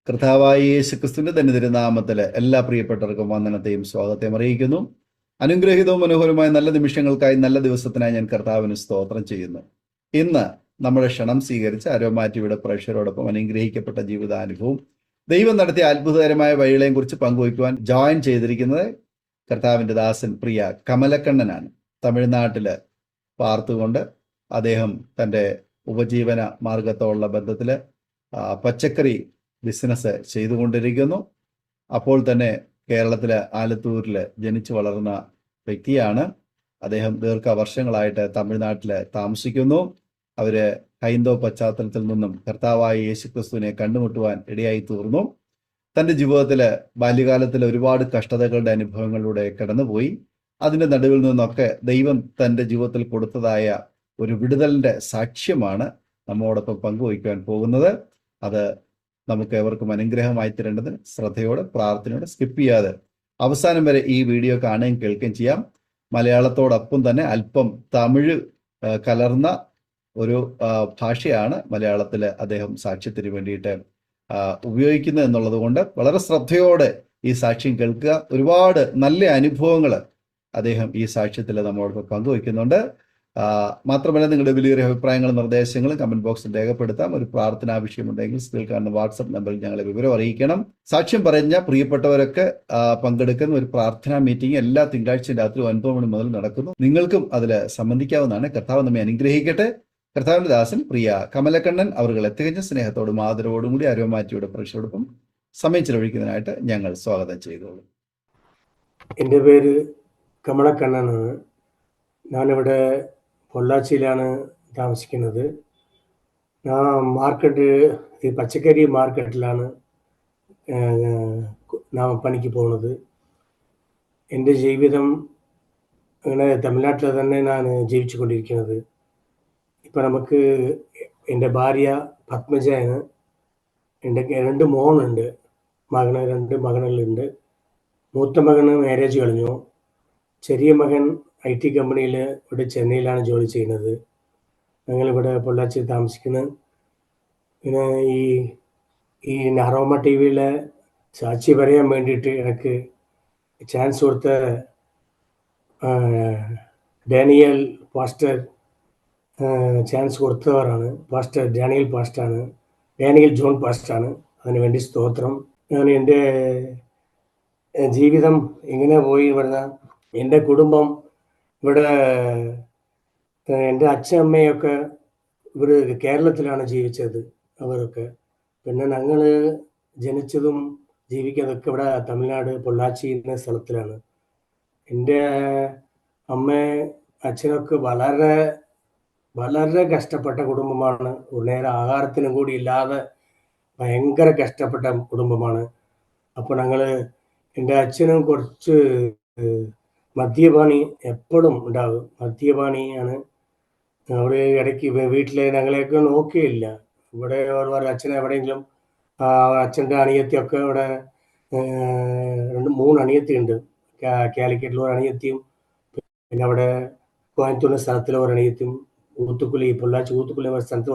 കർത്താവായ യേശുക്രിസ്തുവിന്റെ തന്നെ തിരുനാമത്തില് എല്ലാ പ്രിയപ്പെട്ടവർക്കും വന്ദനത്തെയും സ്വാഗതത്തെയും അറിയിക്കുന്നു. അനുഗ്രഹീതവും മനോഹരമായ നല്ല നിമിഷങ്ങൾക്കായി, നല്ല ദിവസത്തിനായി ഞാൻ കർത്താവിന് സ്തോത്രം ചെയ്യുന്നു. ഇന്ന് നമ്മുടെ ക്ഷണം സ്വീകരിച്ച അരോമാറ്റിയുടെ പ്രേക്ഷകരോടൊപ്പം അനുഗ്രഹിക്കപ്പെട്ട ജീവിതാനുഭവം, ദൈവം നടത്തിയ അത്ഭുതകരമായ വഴികളെയും കുറിച്ച് പങ്കുവയ്ക്കുവാൻ ജോയിൻ ചെയ്തിരിക്കുന്നത് കർത്താവിൻ്റെ ദാസൻ പ്രിയ കമലക്കണ്ണനാണ്. തമിഴ്നാട്ടിൽ പാർത്തുകൊണ്ട് അദ്ദേഹം തൻ്റെ ഉപജീവന മാർഗത്തോടുള്ള ബന്ധത്തിൽ പച്ചക്കറി ബിസിനസ് ചെയ്തുകൊണ്ടിരിക്കുന്നു. അപ്പോൾ തന്നെ കേരളത്തിലെ ആലത്തൂരിൽ ജനിച്ചു വളർന്ന വ്യക്തിയാണ് അദ്ദേഹം. ദീർഘവർഷങ്ങളായിട്ട് തമിഴ്നാട്ടിൽ താമസിക്കുന്നു. അവർ ഹൈന്ദവ പശ്ചാത്തലത്തിൽ നിന്നും കർത്താവായ യേശുക്രിസ്തുവിനെ കണ്ടുമുട്ടുവാൻ ഇടയായി തീർന്നു. തൻ്റെ ജീവിതത്തിൽ ബാല്യകാലത്തിൽ ഒരുപാട് കഷ്ടതകളുടെ അനുഭവങ്ങളിലൂടെ കടന്നുപോയി. അതിൻ്റെ നടുവിൽ നിന്നൊക്കെ ദൈവം തൻ്റെ ജീവിതത്തിൽ കൊടുത്തതായ ഒരു വിടുതലിൻ്റെ സാക്ഷ്യമാണ് നമ്മോടൊപ്പം പങ്കുവയ്ക്കുവാൻ പോകുന്നത്. അത് നമുക്ക് ഏവർക്കും അനുഗ്രഹമായി തരേണ്ടതിന് ശ്രദ്ധയോടെ, പ്രാർത്ഥനയോടെ, സ്കിപ്പ് ചെയ്യാതെ അവസാനം വരെ ഈ വീഡിയോ കാണുകയും കേൾക്കുകയും ചെയ്യാം. മലയാളത്തോടൊപ്പം തന്നെ അല്പം തമിഴ് കലർന്ന ഒരു ഭാഷയാണ് മലയാളത്തിൽ അദ്ദേഹം സാക്ഷ്യത്തിന് വേണ്ടിയിട്ട് ഉപയോഗിക്കുന്നത് എന്നുള്ളത് കൊണ്ട് വളരെ ശ്രദ്ധയോടെ ഈ സാക്ഷ്യം കേൾക്കുക. ഒരുപാട് നല്ല അനുഭവങ്ങൾ അദ്ദേഹം ഈ സാക്ഷ്യത്തിൽ നമ്മളോടൊപ്പം പങ്കുവയ്ക്കുന്നുണ്ട്. മാത്രമല്ല, നിങ്ങളുടെ വലിയൊരു അഭിപ്രായങ്ങളും നിർദ്ദേശങ്ങളും കമന്റ് ബോക്സിൽ രേഖപ്പെടുത്താം. ഒരു പ്രാർത്ഥനാ വിഷയമുണ്ടെങ്കിൽ സ്ക്രീനിൽ കാണുന്ന വാട്സപ്പ് നമ്പറിൽ ഞങ്ങളെ വിവരം അറിയിക്കണം. സാക്ഷ്യം പറഞ്ഞ പ്രിയപ്പെട്ടവരൊക്കെ പങ്കെടുക്കുന്ന ഒരു പ്രാർത്ഥനാ മീറ്റിംഗ് എല്ലാ തിങ്കളാഴ്ചയും രാത്രി 9 മണി മുതൽ നടക്കുന്നു. നിങ്ങൾക്കും അതിൽ സംബന്ധിക്കാവുന്നതാണ്. കർത്താവ് നമ്മെ അനുഗ്രഹിക്കട്ടെ. കർത്താവിന്റെ ദാസൻ പ്രിയ കമലക്കണ്ണൻ അവരുടെ തികഞ്ഞ സ്നേഹത്തോടും ആദരവോടും കൂടി അരോമാറ്റിയുടെ പ്രേക്ഷകരോടൊപ്പം സമയം ചെലവഴിക്കുന്നതിനായിട്ട് ഞങ്ങൾ സ്വാഗതം ചെയ്തോളൂ. എൻ്റെ പേര് കമലക്കണ്ണനാണ്. ഞാനിവിടെ പൊള്ളാച്ചിയിലാണ് താമസിക്കുന്നത്. ഞാൻ ഈ പച്ചക്കറി മാർക്കറ്റിലാണ് ഞാൻ പണിക്ക് പോകുന്നത്. എൻ്റെ ജീവിതം അങ്ങനെ തമിഴ്നാട്ടിൽ തന്നെ ഞാൻ ജീവിച്ചു കൊണ്ടിരിക്കുന്നത്. ഇപ്പം നമുക്ക് എൻ്റെ ഭാര്യ പത്മജയാണ്. എൻ്റെ 2 മോനുണ്ട്, 2 മകനുകളുണ്ട്. മൂത്ത മകന് മാരേജ് കഴിഞ്ഞു. ചെറിയ മകൻ IT കമ്പനിയിൽ ഇവിടെ ചെന്നൈയിലാണ് ജോലി ചെയ്യുന്നത്. ഞങ്ങളിവിടെ പൊള്ളാച്ചിയിൽ താമസിക്കുന്നത്. പിന്നെ ഈ അരോമ TV സാക്ഷി പറയാൻ വേണ്ടിയിട്ട് എനിക്ക് ചാൻസ് കൊടുത്ത ഡാനിയൽ പാസ്റ്റർ ചാൻസ് കൊടുത്തവരാണ്. ഡാനിയൽ ജോൺ പാസ്റ്റാണ്. അതിന് വേണ്ടി സ്തോത്രം. ഞാൻ എൻ്റെ ജീവിതം ഇങ്ങനെ പോയി പറഞ്ഞാൽ, എൻ്റെ കുടുംബം ഇവിടെ, എൻ്റെ അച്ഛനമ്മയൊക്കെ ഇവിടെ കേരളത്തിലാണ് ജീവിച്ചത് അവരൊക്കെ. പിന്നെ ഞങ്ങൾ ജനിച്ചതും ജീവിക്കുന്നതൊക്കെ ഇവിടെ തമിഴ്നാട് പൊള്ളാച്ചി എന്ന സ്ഥലത്തിലാണ്. എൻ്റെ അമ്മയും അച്ഛനൊക്കെ വളരെ വളരെ കഷ്ടപ്പെട്ട കുടുംബമാണ്. ഒരു നേരം ആഹാരത്തിനും കൂടി ഇല്ലാതെ ഭയങ്കര കഷ്ടപ്പെട്ട കുടുംബമാണ്. അപ്പോൾ എൻ്റെ അച്ഛനും കുറച്ച് മദ്യപാനി എപ്പോഴും ഉണ്ടാകും. മദ്യപാനിയാണ്. അവിടെ ഇടയ്ക്ക് വീട്ടിൽ ഞങ്ങളെയൊക്കെ നോക്കിയില്ല. ഇവിടെ അച്ഛനെ എവിടെയെങ്കിലും അച്ഛൻ്റെ അനിയത്തിയൊക്കെ ഇവിടെ 3 അനിയത്തിയുണ്ട്. കാലിക്കറ്റിൽ ഒരു അനിയത്തിയും, പിന്നെ അവിടെ കോയമ്പത്തൂർ സ്ഥലത്തിൽ ഒരു അനിയത്തിയും, പൊള്ളാച്ചി ഊത്തുക്കുളി സ്ഥലത്ത്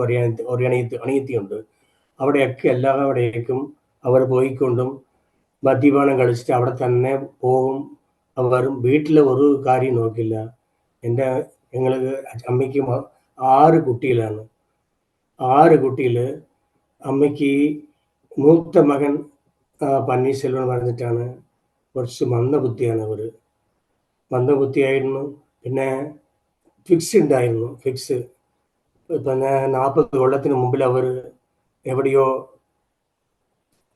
ഒരു അനിയത്തിയുണ്ട്. അവിടെയൊക്കെ എല്ലാവിടേക്കും അവർ പോയിക്കൊണ്ടും മദ്യപാനം കളിച്ചിട്ട് അവിടെ തന്നെ പോകും. അവരും വീട്ടിൽ ഒരു കാര്യം നോക്കില്ല. ഞങ്ങൾക്ക് അമ്മയ്ക്ക് 6 കുട്ടികളാണ്. 6 കുട്ടിയിൽ അമ്മയ്ക്ക് മൂത്ത മകൻ പന്നീർശെൽവം പറഞ്ഞിട്ടാണ്. കുറച്ച് മന്ദബുദ്ധിയാണ്. മന്ദബുദ്ധിയായിരുന്നു. പിന്നെ ഫിക്സ് ഉണ്ടായിരുന്നു. പിന്നെ 40 കൊല്ലത്തിന് മുമ്പിൽ അവർ എവിടെയോ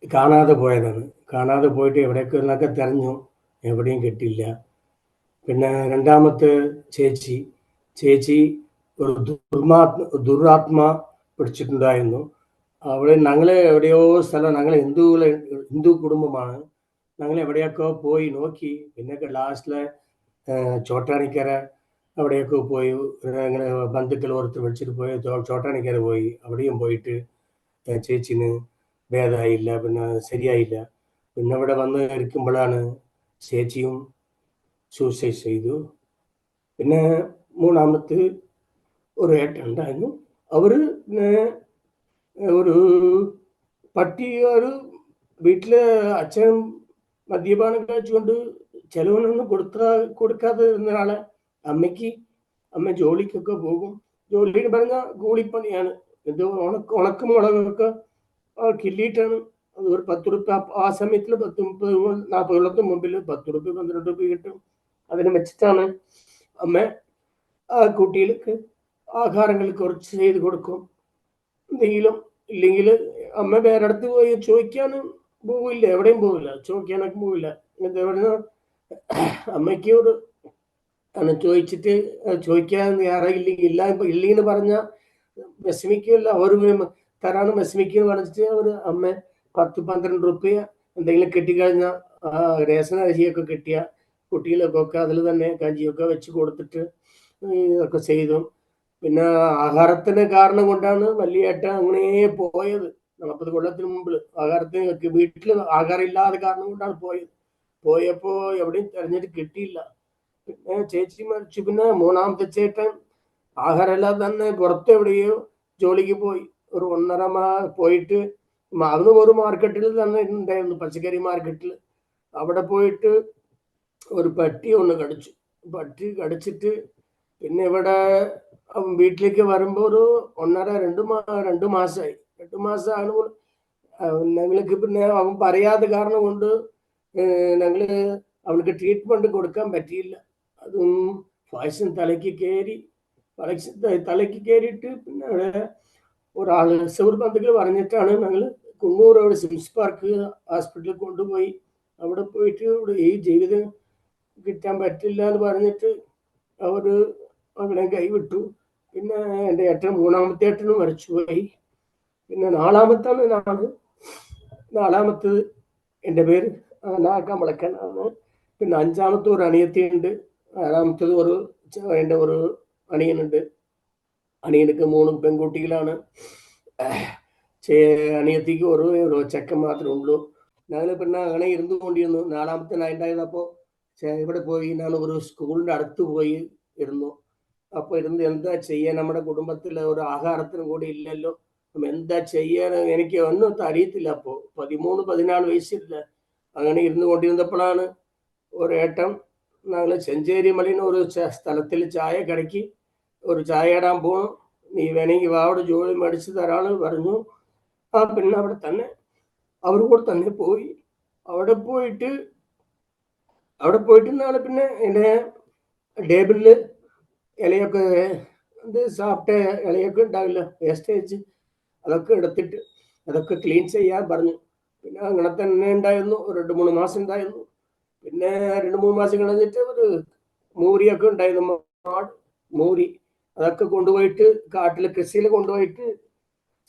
കാണാതെ പോയതാണ്. കാണാതെ പോയിട്ട് എവിടെയൊക്കെ എന്നൊക്കെ തെരഞ്ഞു, എവിടെയും കിട്ടിയില്ല. പിന്നെ രണ്ടാമത്തെ ചേച്ചി ഒരു ദുരാത്മ പിടിച്ചിട്ടുണ്ടായിരുന്നു. അവിടെ ഞങ്ങളെ എവിടെയോ സ്ഥലം, ഞങ്ങൾ ഹിന്ദു കുടുംബമാണ്. ഞങ്ങൾ എവിടെയൊക്കെ പോയി നോക്കി. പിന്നെ ലാസ്റ്റിലെ ചോട്ടാനിക്കര അവിടെയൊക്കെ പോയി. ഞങ്ങളെ ബന്ധുക്കൾ ഓർത്ത് വിളിച്ചിട്ട് പോയി ചോട്ടാനിക്കര പോയി. അവിടെയും പോയിട്ട് ചേച്ചിന് ഭേദമായില്ല, പിന്നെ ശരിയായില്ല. പിന്നെ ഇവിടെ വന്ന് ഇരിക്കുമ്പോഴാണ് ചേച്ചിയും സൂസൈഡ് ചെയ്തു. പിന്നെ മൂന്നാമത്തെ ഒരു ഏട്ടനുണ്ടായിരുന്നു. അവർ ഒരു വീട്ടില് അച്ഛൻ മദ്യപാനം കഴിച്ചുകൊണ്ട് ചെലവിനൊന്നും കൊടുക്കാതെ ഇരുന്നയാളെ അമ്മ ജോലിക്കൊക്കെ പോകും. ജോലിക്ക് പറഞ്ഞ കൂലിപ്പണിയാണ്. ഇത് ഉണക്കമുളകൊക്കെ കിള്ളിയിട്ടാണ്. അത് ഒരു 10 റുപ്യ ആ സമയത്തിൽ 10, 30, 40 കൊല്ലത്തിന് മുമ്പിൽ 10 റുപ്യ 12 റുപ്യ കിട്ടും. അതിനെ വെച്ചിട്ടാണ് അമ്മ ആ കുട്ടികൾക്ക് ആഹാരങ്ങൾ കുറച്ച് ചെയ്ത് കൊടുക്കും. എന്തെങ്കിലും ഇല്ലെങ്കിൽ അമ്മ വേറെ അടുത്ത് പോയി ചോദിക്കാനും പോവില്ല, എവിടെയും പോവില്ല, ചോദിക്കാനൊക്കെ പോവില്ല. എവിടെ അമ്മയ്ക്ക് ഒരു ചോദിച്ചിട്ട് ചോദിക്കാൻ അറിയില്ലെങ്കിൽ ഇല്ലെന്ന് പറഞ്ഞാൽ വിഷമിക്കില്ല. അവർ തരാണ് വിഷമിക്കുക പറഞ്ഞിട്ട് അവർ അമ്മ 10, 12 റുപ്യ എന്തെങ്കിലും കിട്ടിക്കഴിഞ്ഞാൽ റേഷൻ അരിയൊക്കെ കിട്ടിയ കുട്ടികൾക്കൊക്കെ അതിൽ തന്നെ കഞ്ചിയൊക്കെ വെച്ച് കൊടുത്തിട്ട് ഇതൊക്കെ ചെയ്തു. പിന്നെ ആഹാരത്തിന് കാരണം കൊണ്ടാണ് വലിയേട്ടൻ അങ്ങനെ പോയത്. 40 കൊല്ലത്തിന് മുമ്പ് ആഹാരത്തിന് വീട്ടിൽ ആഹാരം ഇല്ലാതെ കാരണം കൊണ്ടാണ് പോയപ്പോ എവിടെയും തെരഞ്ഞിട്ട് കിട്ടിയില്ല. പിന്നെ ചേച്ചി മരിച്ചു. പിന്നെ മൂന്നാമത്തെ ചേട്ടൻ ആഹാരമില്ലാതെ തന്നെ പുറത്ത് എവിടെയോ ജോലിക്ക് പോയി. ഒരു 1.5 പോയിട്ട് അതും ഒരു മാർക്കറ്റിൽ തന്നെ ഉണ്ടായിരുന്നു, പച്ചക്കറി മാർക്കറ്റിൽ. അവിടെ പോയിട്ട് ഒരു പട്ടി ഒന്ന് കടിച്ചു. പട്ടി കടിച്ചിട്ട് പിന്നെ ഇവിടെ വീട്ടിലേക്ക് വരുമ്പോ ഒരു 2 മാസമായി. 2 മാസമാണ് ഞങ്ങൾക്ക്. പിന്നെ അവൻ പറയാതെ കാരണം കൊണ്ട് ഞങ്ങള് അവൾക്ക് ട്രീറ്റ്മെന്റ് കൊടുക്കാൻ പറ്റിയില്ല. അതും ഫാഷൻ തലയ്ക്ക് കയറിയിട്ട് പിന്നെ അവിടെ ഒരാള് സുഹൃത്തുക്കൾ പറഞ്ഞിട്ടാണ് ഞങ്ങൾ കുന്നൂർ അവിടെ സിംസ് പാർക്ക് ഹോസ്പിറ്റലിൽ കൊണ്ടുപോയി. അവിടെ പോയിട്ട് ഇവിടെ ഈ ജീവിതം കിട്ടാൻ പറ്റില്ല എന്ന് പറഞ്ഞിട്ട് അവര് അവിടെ കൈവിട്ടു. പിന്നെ എൻ്റെ ഏട്ടൻ, മൂന്നാമത്തെ ഏട്ടനും മരിച്ചുപോയി. പിന്നെ നാലാമത്തത് എൻ്റെ പേര് കമലക്കനാണ്. പിന്നെ 5ാമത്തെ ഒരു അനിയത്തിയുണ്ട്. 6ാമത്തത് എൻ്റെ ഒരു അനിയനുണ്ട്. അനിയനക്ക് 3 പെൺകുട്ടികളാണ്. അനിയത്തിക്ക് ഒരു ചെക്കൻ മാത്രമേ ഉള്ളൂ. ഞങ്ങൾ പിന്നെ അങ്ങനെ ഇരുന്നുകൊണ്ടിരുന്നു. 4ാമത്തെ ഉണ്ടായതപ്പോൾ ഇവിടെ പോയി ഞാൻ ഒരു സ്കൂളിൻ്റെ അടുത്ത് പോയി ഇരുന്നു. അപ്പോൾ എന്താ ചെയ്യാൻ, നമ്മുടെ കുടുംബത്തിൽ ഒരു ആഹാരത്തിനും കൂടി ഇല്ലല്ലോ, എന്താ ചെയ്യാൻ എനിക്ക് ഒന്നും അറിയത്തില്ല. അപ്പോൾ 13, 14 വയസ്സില്ല. അങ്ങനെ ഇരുന്നു കൊണ്ടിരുന്നപ്പോഴാണ് ഒരേട്ടം ഞങ്ങൾ ചെഞ്ചേരി മലയിൽ ഒരു സ്ഥലത്തിൽ ചായ കടക്കി ഒരു ചായ ഇടാൻ പോകും, നീ വേണമെങ്കിൽ അവിടെ ജോലി മേടിച്ച് തരാണ് പറഞ്ഞു. പിന്നെ അവർ കൂടെ തന്നെ പോയി. അവിടെ പോയിട്ട് നാളെ പിന്നെ എൻ്റെ ടേബിളിൽ ഇലയൊക്കെ സാപ്പിട്ട ഇലയൊക്കെ ഉണ്ടാവില്ല, വേസ്റ്റേജ്, അതൊക്കെ എടുത്തിട്ട് അതൊക്കെ ക്ലീൻ ചെയ്യാൻ പറഞ്ഞു. പിന്നെ അങ്ങനെ തന്നെ ഉണ്ടായിരുന്നു. ഒരു 2-3 മാസം ഉണ്ടായിരുന്നു. പിന്നെ 2-3 മാസം കഴിഞ്ഞിട്ട് ഒരു മൂരിയൊക്കെ ഉണ്ടായിരുന്നു, മൂരി. അതൊക്കെ കൊണ്ടുപോയിട്ട് കാട്ടിൽ കൃഷിയിൽ കൊണ്ടുപോയിട്ട്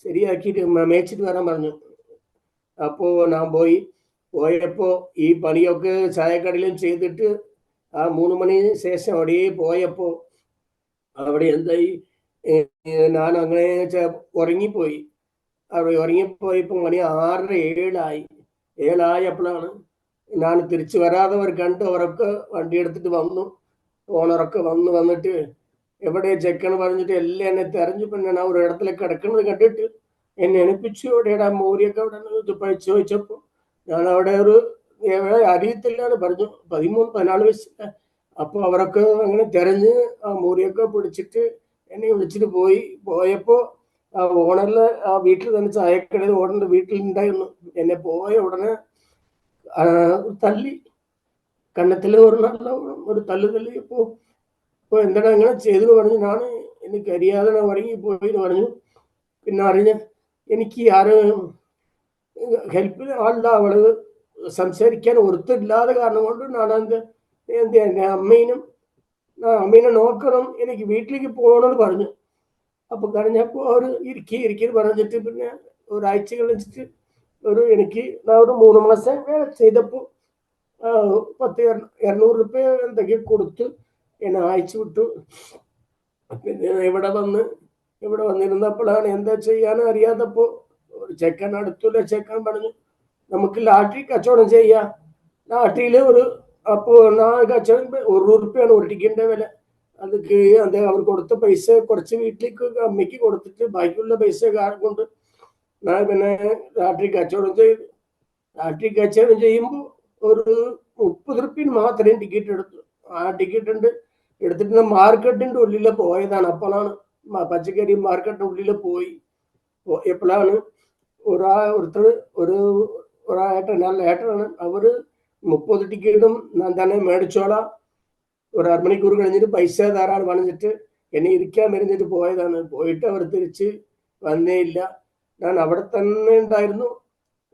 ശരിയാക്കിയിട്ട് മേച്ചിട്ട് വരാൻ പറഞ്ഞു. അപ്പോൾ ഞാൻ പോയപ്പോൾ ഈ പണിയൊക്കെ ചായക്കടയിലും ചെയ്തിട്ട് 3 മണി ശേഷം അവിടെ പോയപ്പോൾ അവിടെ എന്തായി, ഞാൻ അങ്ങനെ ഉറങ്ങിപ്പോയി. അവിടെ ഉറങ്ങിപ്പോയപ്പോൾ മണി 6, 7 ആയപ്പോഴാണ് ഞാൻ തിരിച്ചു വരാതെ കണ്ട് അവരൊക്കെ വണ്ടി എടുത്തിട്ട് വന്നു. ഓണറൊക്കെ വന്നിട്ട് എവിടെ ചെക്കണ് പറഞ്ഞിട്ട് എല്ലാം എന്നെ തെരഞ്ഞു. പിന്നെ ഞാൻ ഒരു ഇടത്തിലേക്ക് കിടക്കുന്നത് കണ്ടിട്ട് എന്നെ എണിപ്പിച്ചു. എവിടെയാ മൂരിയൊക്കെ അവിടെ ചോദിച്ചപ്പോൾ ഞാൻ അവിടെ അറിയത്തില്ല എന്ന് പറഞ്ഞു. 13, 14 വയസ്സില്ല. അപ്പോൾ അവരൊക്കെ അങ്ങനെ തെരഞ്ഞ് ആ മൂരിയൊക്കെ പിടിച്ചിട്ട് എന്നെ വിളിച്ചിട്ട് പോയപ്പോൾ ആ ഓണറില് ആ വീട്ടിൽ തന്നെ ചായക്കടയിൽ ഓണറിന്റെ വീട്ടിലുണ്ടായിരുന്നു. എന്നെ പോയ ഉടനെ തല്ലി, കന്നത്തിൽ ഒരു തല്ലി. ഇപ്പോൾ എന്താണ് അങ്ങനെ ചെയ്തെന്ന് പറഞ്ഞു. എനിക്കറിയാതെ ഉറങ്ങിപ്പോയി എന്ന് പറഞ്ഞു. പിന്നെ എനിക്ക് ആരും ഹെൽപ്പിന് ആളില്ല. അവള് സംസാരിക്കാൻ ഒരുത്തില്ലാതെ കാരണം കൊണ്ട് എൻ്റെ അമ്മീനെ നോക്കണം, എനിക്ക് വീട്ടിലേക്ക് പോകണമെന്ന് പറഞ്ഞു. അപ്പൊ കഴിഞ്ഞപ്പോൾ അവർ ഇരിക്കി പറഞ്ഞിട്ട് പിന്നെ ഒരാഴ്ച കളിച്ചിട്ട് എനിക്ക് ഒരു 3 മാസം ചെയ്തപ്പോൾ 200 റുപ്യ എന്തൊക്കെ കൊടുത്ത് എന്നെ അയച്ചു വിട്ടു. പിന്നെ ഇവിടെ വന്നിരുന്നപ്പോഴാണ് എന്താ ചെയ്യാനും അറിയാത്തപ്പോ ഒരു അടുത്തുള്ള ചെക്കൻ പറഞ്ഞു, നമുക്ക് ലാട്ടറി കച്ചവടം ചെയ്യാം. ലാട്ടറിയിൽ അപ്പോൾ കച്ചവടം 1 റുപ്യാണ് ഒരു ടിക്കറ്റിന്റെ വില. അതൊക്കെ അവർ കൊടുത്ത പൈസ കുറച്ച് വീട്ടിലേക്ക് അമ്മയ്ക്ക് കൊടുത്തിട്ട് ബാക്കിയുള്ള പൈസ കൊണ്ട് ഞാൻ പിന്നെ ലാട്ടറി കച്ചവടം ചെയ്തു. നാട്ടിൽ കച്ചവടം ചെയ്യുമ്പോൾ ഒരു 30 റുപ്യന് മാത്രമേ ടിക്കറ്റ് എടുത്തു. ആ ടിക്കറ്റ് ഉണ്ട് എടുത്തിട്ട് മാർക്കറ്റിന്റെ ഉള്ളിൽ പോയതാണ്. അപ്പോഴാണ് പച്ചക്കറി മാർക്കറ്റിന്റെ ഉള്ളിൽ പോയപ്പോഴാണ് ഒരുത്തർ ഒരാട്ടൻ നല്ല ഏട്ടനാണ്. അവര് 30 ടിക്കറ്റും ഞാൻ തന്നെ മേടിച്ചോളാം, ഒരു അരമണിക്കൂർ കഴിഞ്ഞിട്ട് പൈസ തരാൻ പറഞ്ഞിട്ട് എന്നെ ഇരിക്കാൻ വരുന്നിട്ട് പോയതാണ്. പോയിട്ട് അവർ തിരിച്ച് വന്നേ ഇല്ല. ഞാൻ അവിടെ തന്നെ ഉണ്ടായിരുന്നു.